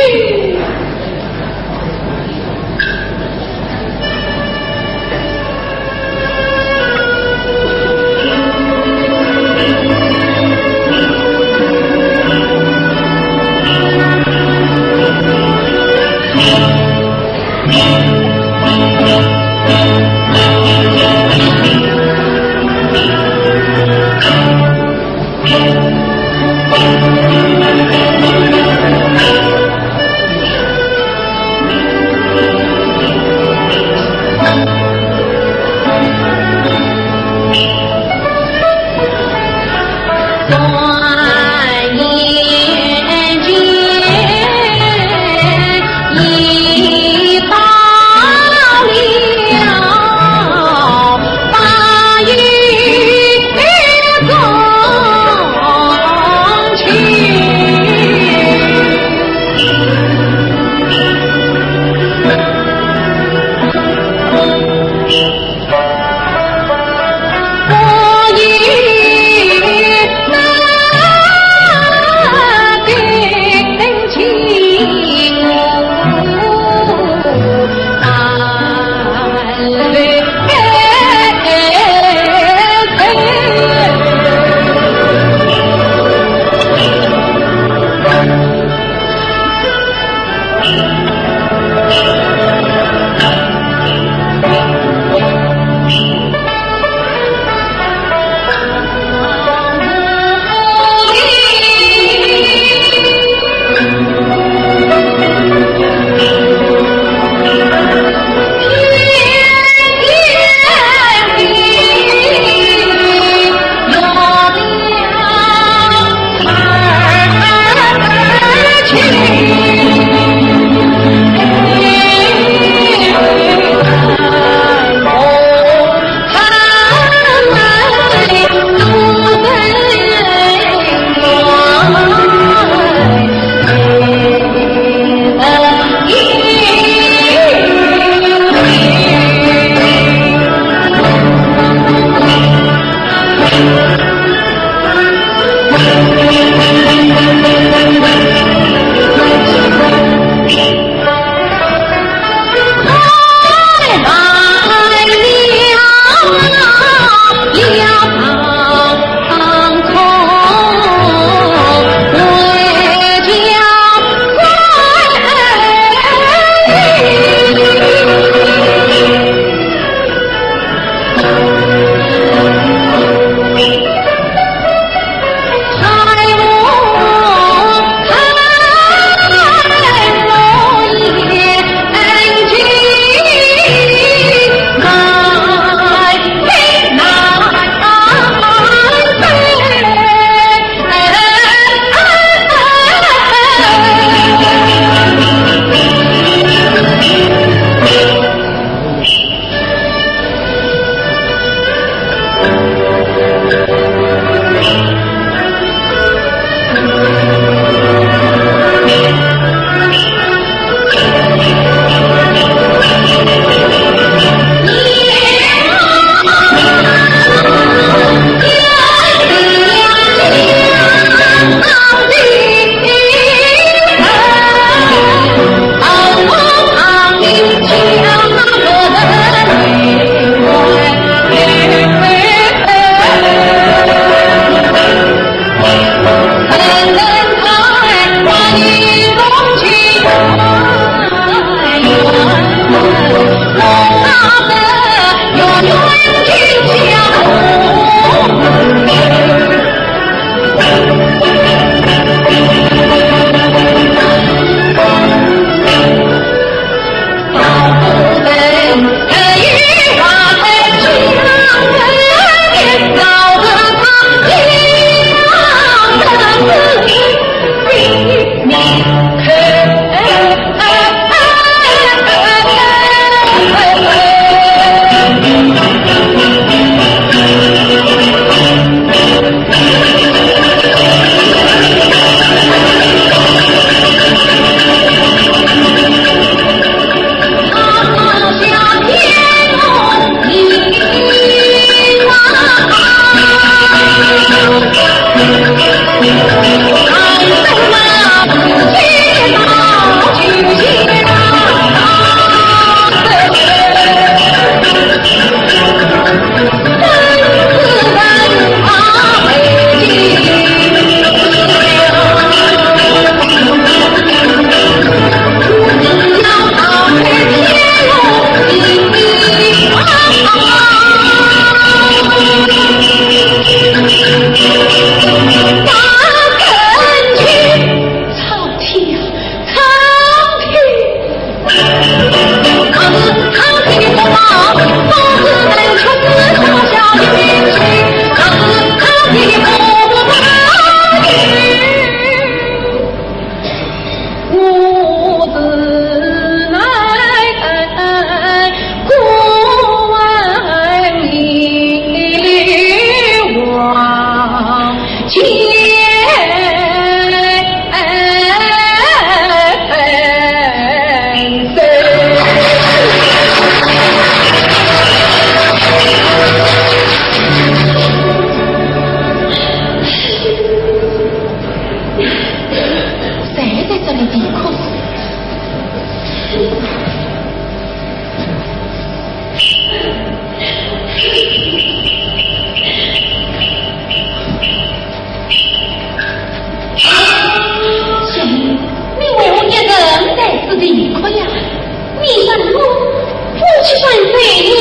罪你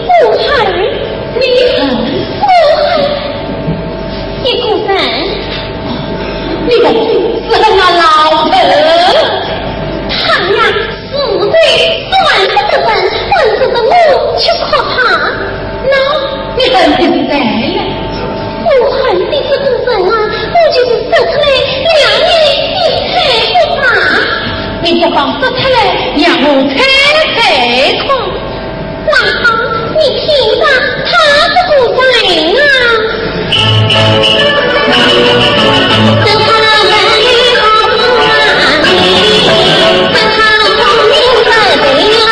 不恨，你恨不恨？你孤身，你不是恨那老头？他呀，死罪算不得人，问死的我去可怕。那你恨的是谁呀？我恨的是孤身啊，我就是死出来2年一才不怕。你不妨说出来，让我猜猜看。那好，你听吧，他是古人啊。这他人好啊，这他聪明的人飞。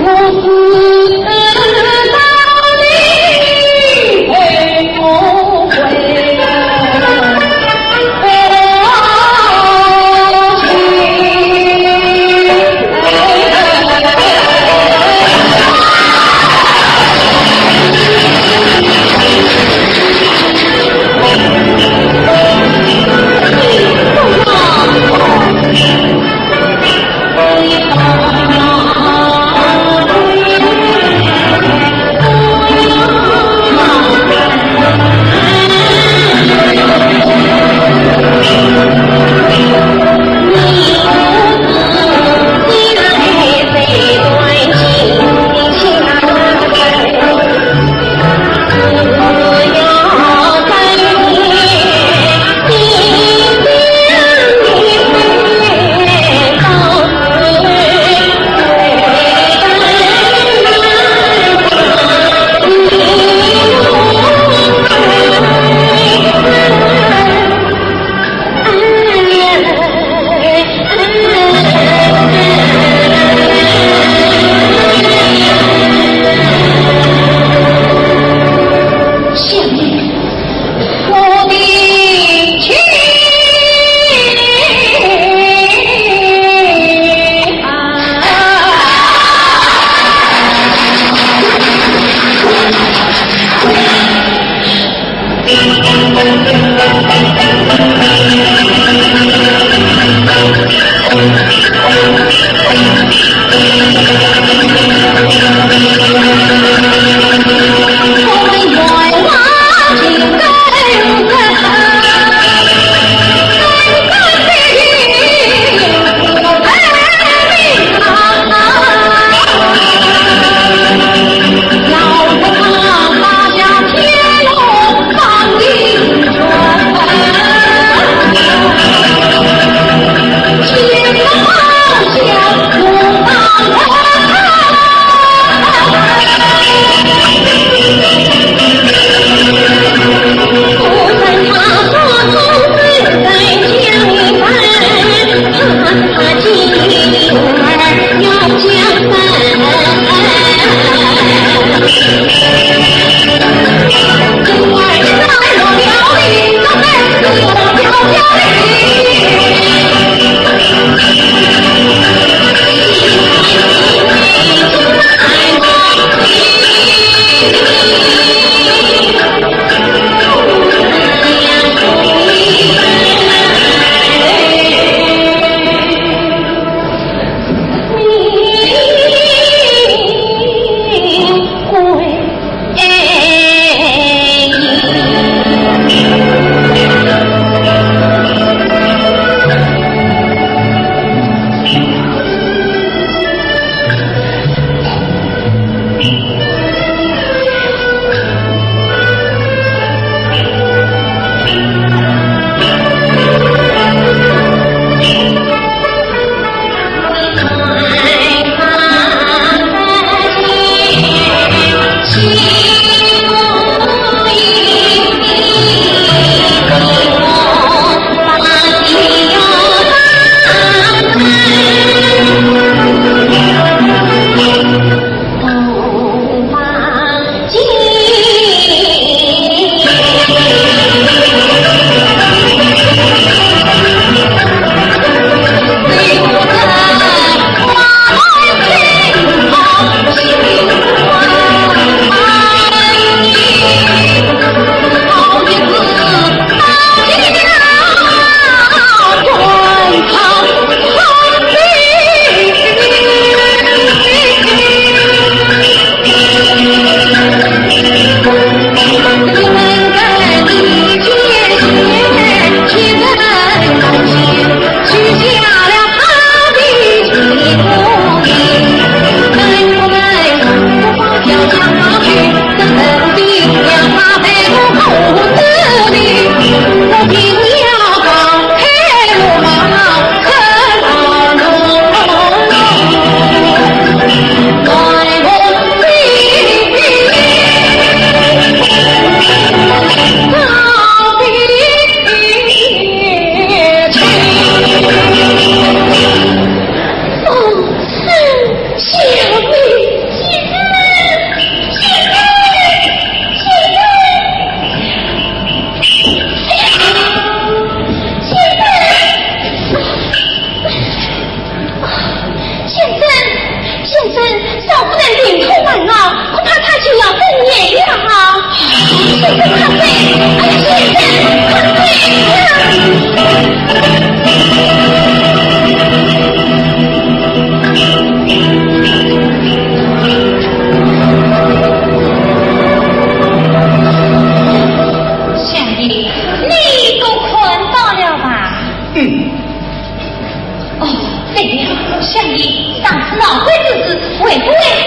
哎呀！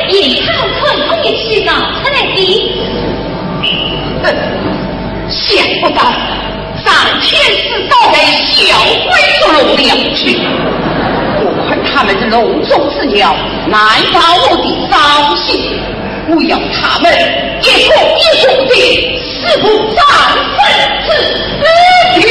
以他村工业去到他那里。想不到上天是倒给小鬼子龙了去，我看他们是笼中之鸟，难把我的招心，我要他们一个一个的死不战胜之地。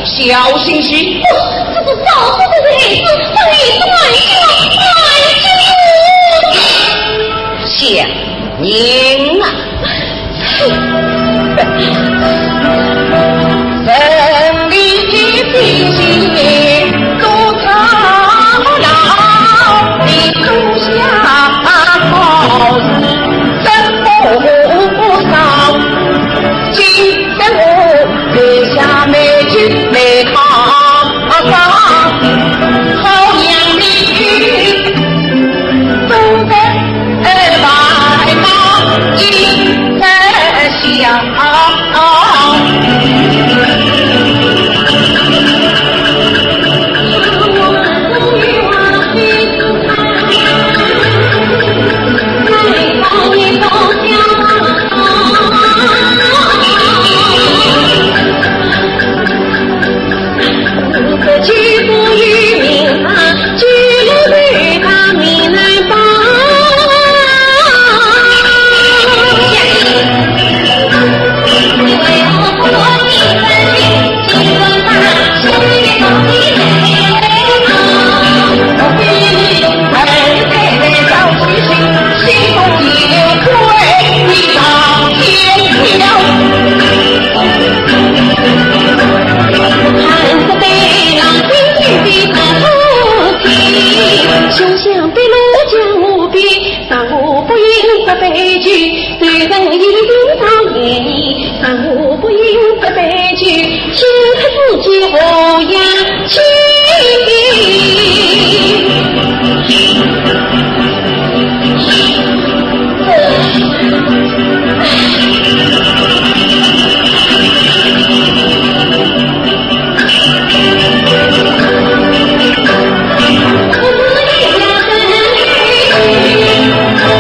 小心些！这个早出的孩子，他一直满心想您啊，人力必须多操劳，你种下好事真不少。今天我留下美句美好好娘你都在白马一在想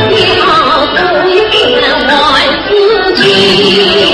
你好，不一定万事情。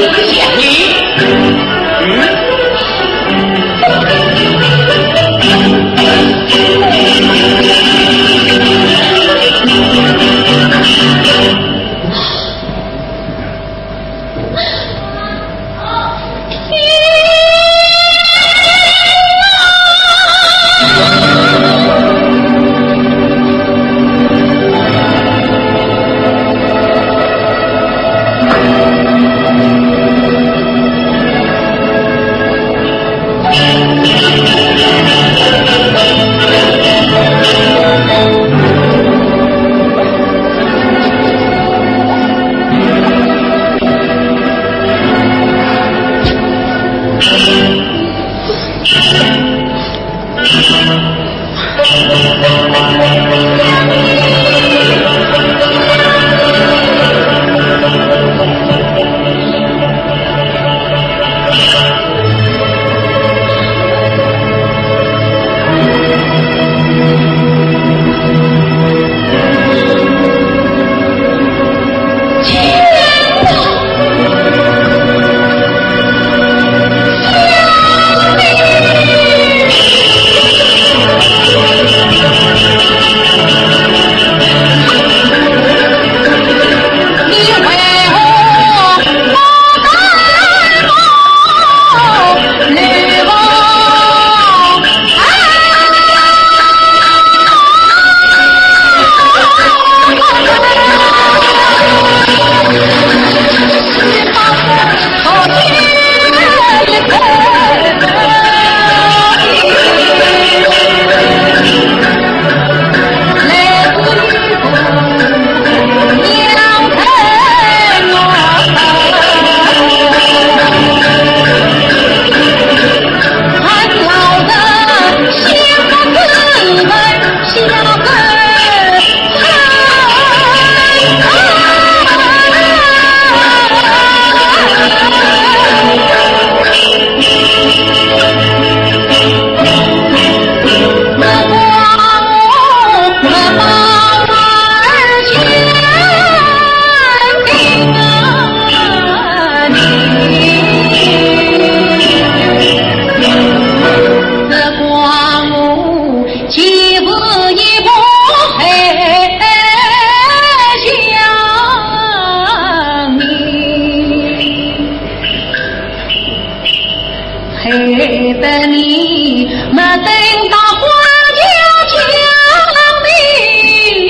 得你没等到花家乡的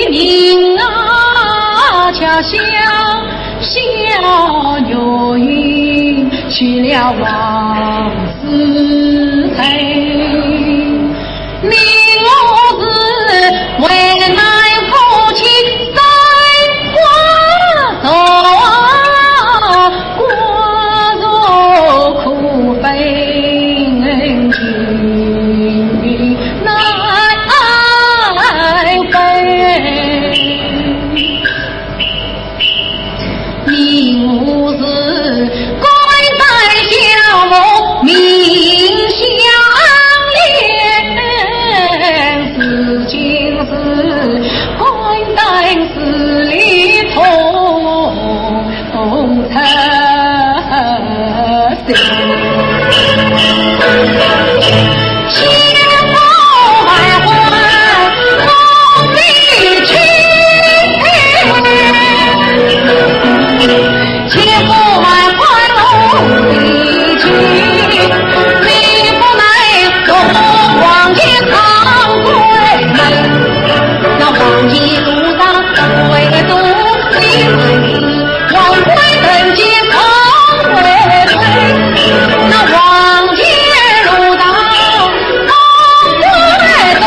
人啊，家乡小牛云去了王子城。你我是为难父亲三瓜走，过着苦悲情难悲。你我是归在小梦明事情是关在死里同彻心，千呼万唤梦里去，千呼万唤梦里去，你不来从往前长归门。那黄金路上唯独你王贵人间常为谁？那黄金路上唯独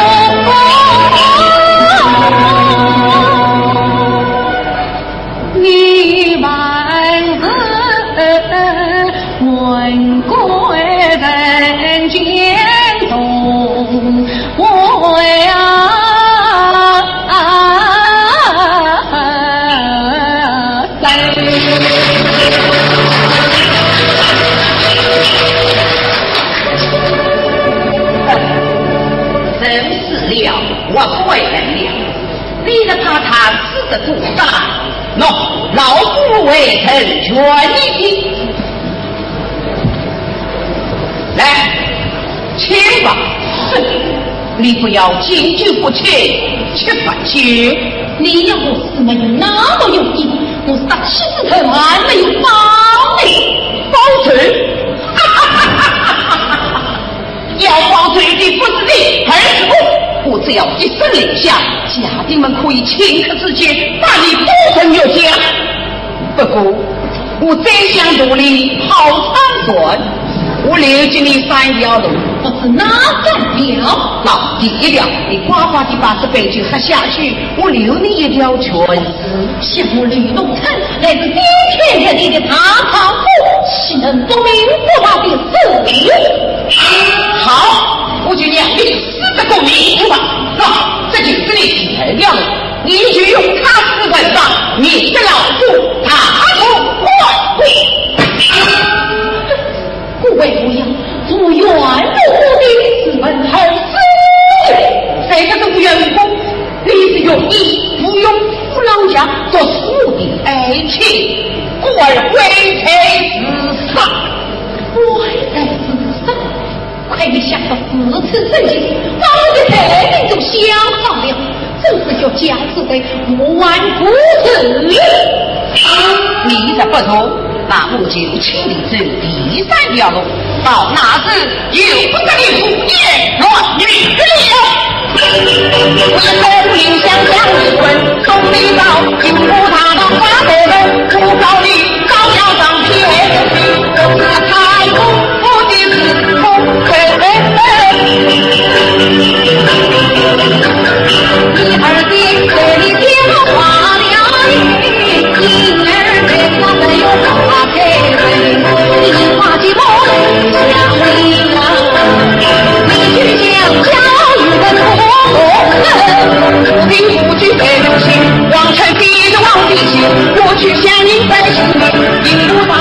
你万是问贵人间同为啊。我会人了，你的怕他死的主张，喏，老夫为臣全力来，请吧。你不要惊惧不前，且放心。你要我是没有那么有劲，我杀妻子头还没有包呢。包罪？要包罪的不是你，而是我。我只要一声令下，家丁们可以顷刻之间把你剥成肉酱。不过我再想努力好三段，我留给你3条路。不是哪3条？那第一条，你呱呱地把这杯酒喝下去，我留你一条全尸。像我吕洞餐来自丢天人地的大唐府，岂能不明不法的事？好，我就让你死得够明白。那这就是你第2条路，你就用他死本上，免得老夫他出万贵。各位不要不远不的自问好事，谁个都不愿意公，你是用意不用父老家做父的爱情，故而为财自杀。为财自杀，快没想到4次圣经，把我的生命都想好了，真是叫家子的无完不死。你这不同，那我就请你走第3条路，到那时又不跟你胡言乱语了。我头领想想你问，送你到金铺塔当花头人，不告你高要上天去，我是太公，我的是公你儿子这里听话了语，婴儿对他没有花配人，你花寂寞想你啊，你去讲教育的不凭不惧被流行，王臣逼着王必行，我去向你在心里，引不到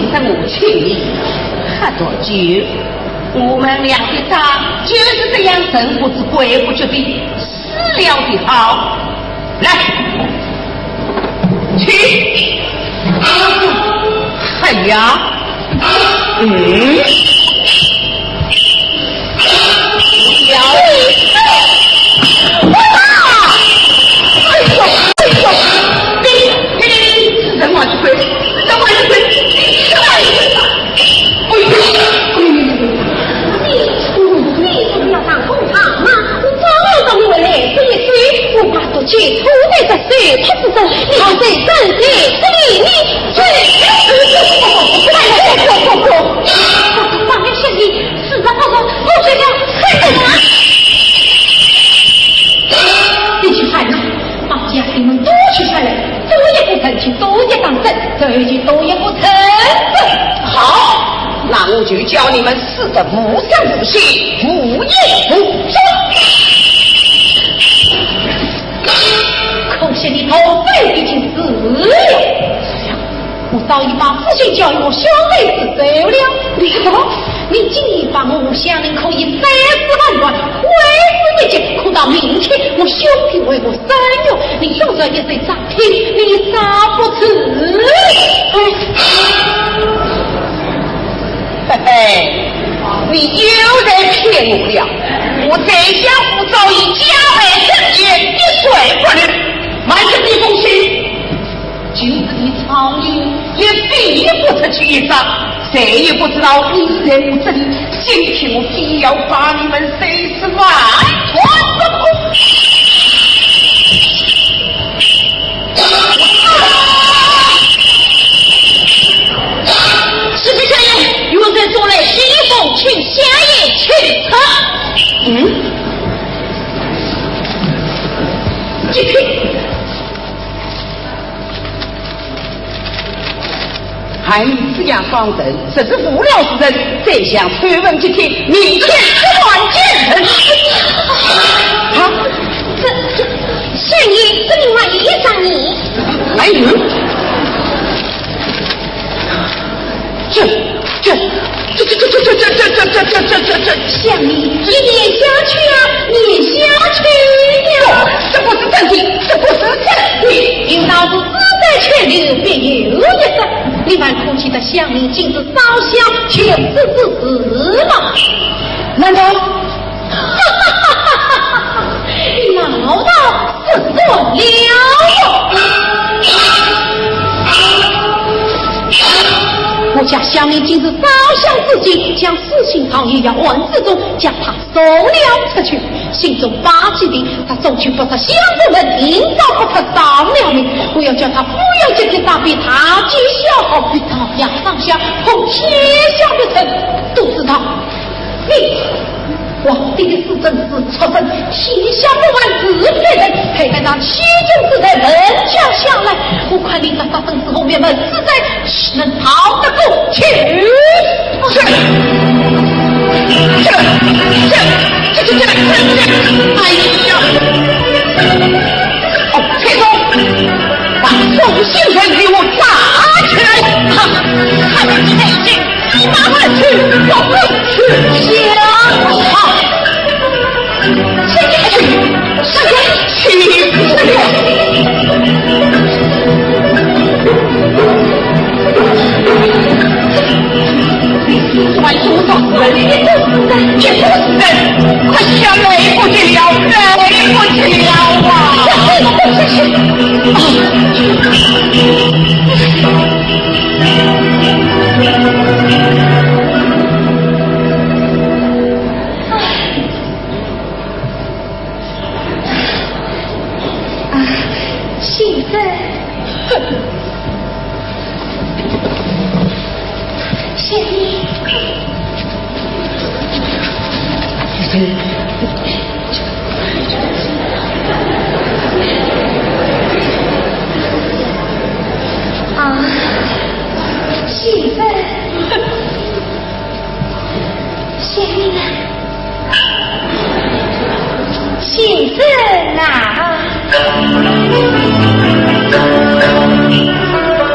实我请你喝多酒，我们俩的账就是这样神不知鬼不觉的私了的好。来，去！哎呀，小人往去飞，人往去飞，你不是要当红糖吗？我早到你回来这一岁，我把都去土地的水，他是真，你好在真的，你上面兄弟，四个报告，后学家看着吗？你去看呐，把家庭们都取下来，多也不成去，多也当真，这一句多也不成。好，那我就教你们四个不上不下，不义不忠。可惜你头辈已经死了。我早已把父亲教育我兄妹子走了，你说你今日把我乡邻可以30万贯，为死一劫，哭到明天，我兄弟为我生育，你用着一岁诈骗，你杀不辞。嘿嘿，你又在骗我了！我在家父早已家败人亡，一岁不能完成这封信。今日的苍蝇也必不出去一张，谁也不知道你是在我这里。今天我必要把你们碎尸万团不空！是非下人，与我在做来西风请下野去测。继续。还你这样方人，这是无聊之人，再想传闻几天，明天吃完见人。这圣爷，这另外一上你。哎呦，像你念下去啊，念下去呀！这不是正题，这不是正题。应当是自在泉流，便有一声。你们哭泣的乡民竟是烧香求死吗？难道？老道是错了。我家乡民竟是烧香自尽，将四姓行业要文字中将他收了出去，心中霸气的他终究不是乡夫们营造不他丧了命，我要叫他不要这天大比他皆消耗，他要上下碰天下的城都知道。你皇帝的私政是出身天下不完自配人，配得那七宗之在门将下来，我看你在发生之后面门自在能逃得过去？哎呀！哦，蔡总，把宋兴人给我打起来！看你蔡进，你马上去，我不去想好。快出动人！这不是人！快下来不及了，来不及了啊！现在，谢你。现在，谢你了。现在啊。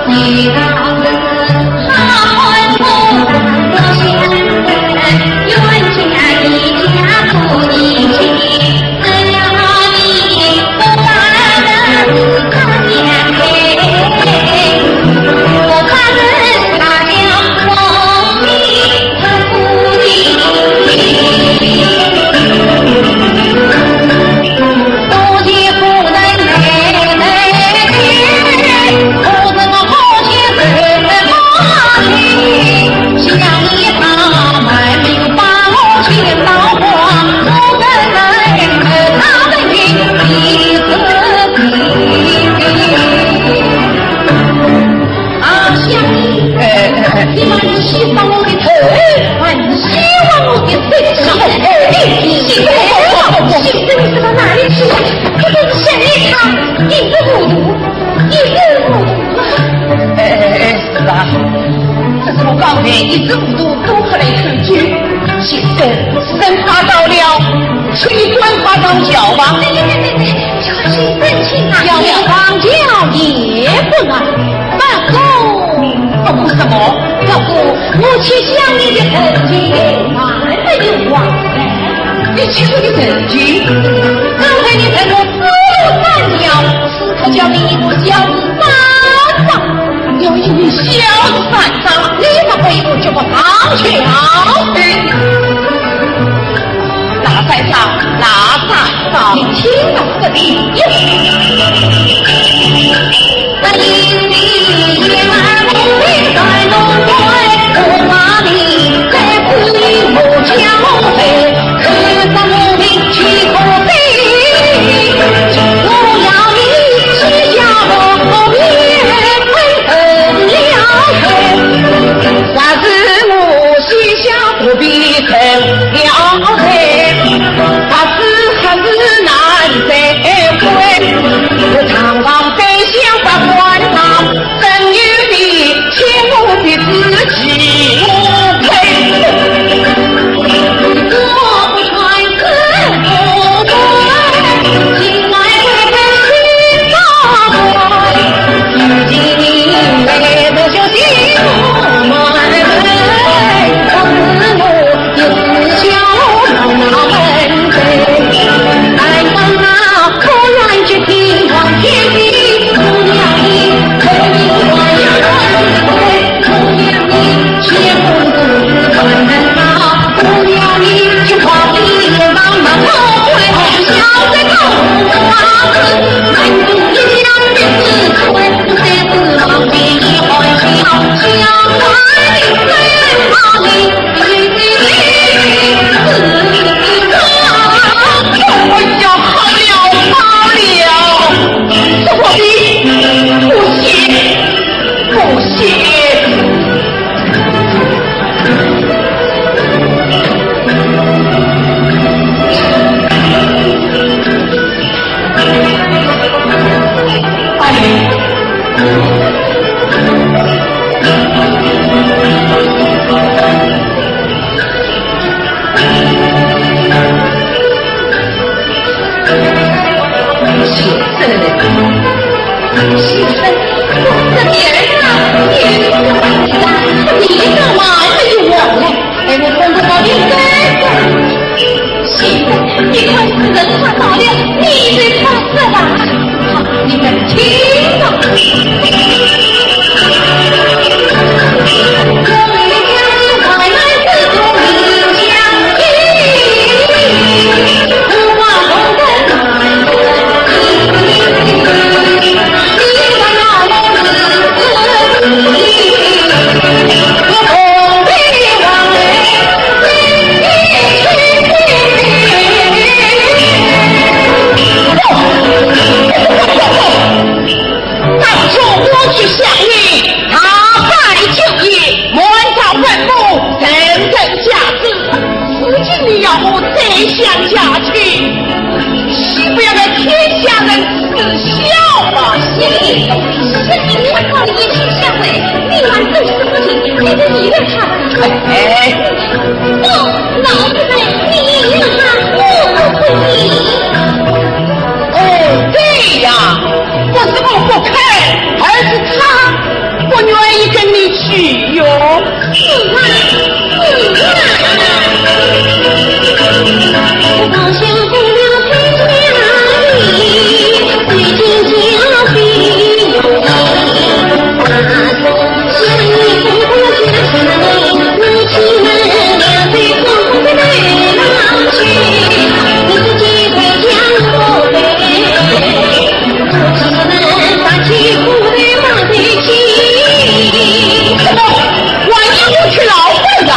你当人好。你们洗上我的头，洗完我的身体，洗身是到哪里去？不都是神一场，一个糊涂，一个糊涂。是啊，这是我刚才一直糊涂多喝了一口酒。先生，人怕到了，去管他当教吧。对，小心生气啊！要要当教也不能。不不什么？要不我去想你的神经，还没有忘呢。你去说的神经？刚才你在我死路三条，此刻叫你一个小子三丈，有一位小三丈，你那回我就不上去了。哪三丈？哪三丈？你听到这里，那因你夜晚不会在龙归，我把你在此里我交配，可在我命去可悲。我要你吃下我面配了配，啥子我膝下不必成了配，啥子还是难得回，我常常在想把关他真有你天我的自己不配，我不穿丝不怪，今来会被心打坏，如今你来我就心不满，可是我也是小老门贼，难问啊突然之平望天地，姑娘你可以换姑娘你结婚不是传人啊，姑娘你去跑一夜忙忙后悔，小在头花子满肚一样的滋味，谁知道你一欢笑，想来你最好你哎呀，好了，这我的不行。先生，我的女儿啊，你的儿子啊，你干嘛没有我呢？哎，我碰不到你哥哥。先生，你快死人他到了，你最怕死了。好，你们听着。想下去，岂不要让天下人耻笑吗？你好的言行下跪，你们都是不听，你的你的他。老子在你赢了他，我不你。对呀，不是我不肯，而是他不愿意跟你去哟。我高兴飞了天涯里，最近家比有大风像你风过家乡，母亲们两对光的美郎去，你自己回家后背，母亲们把起苦的马背起。什么？万一我去劳动啊？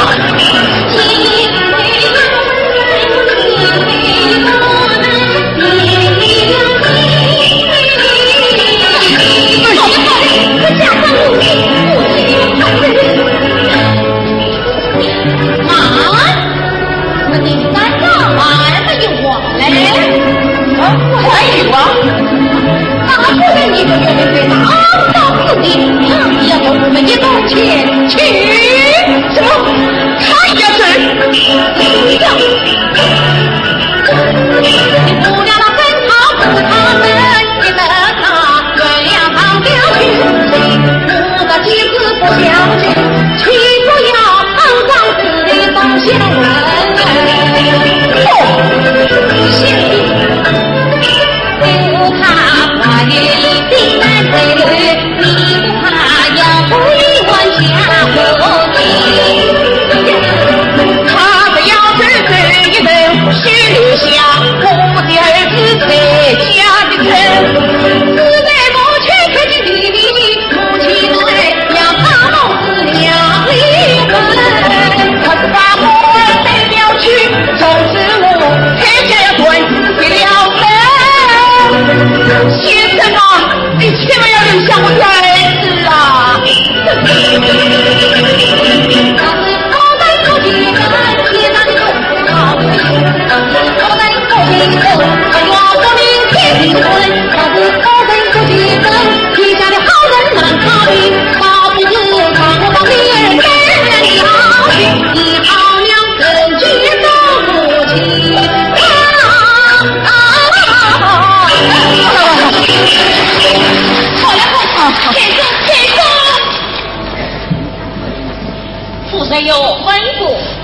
没有吩咐，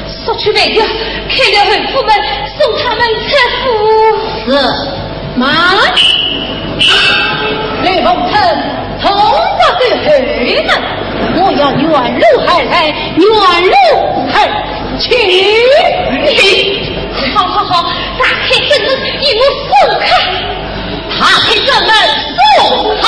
索取那个，看了儿妇们送他们出府。是，妈，雷蒙城从这个后门，我要原路而来，原路而去。好好好，打开正门，一路送开。打开正门，送他。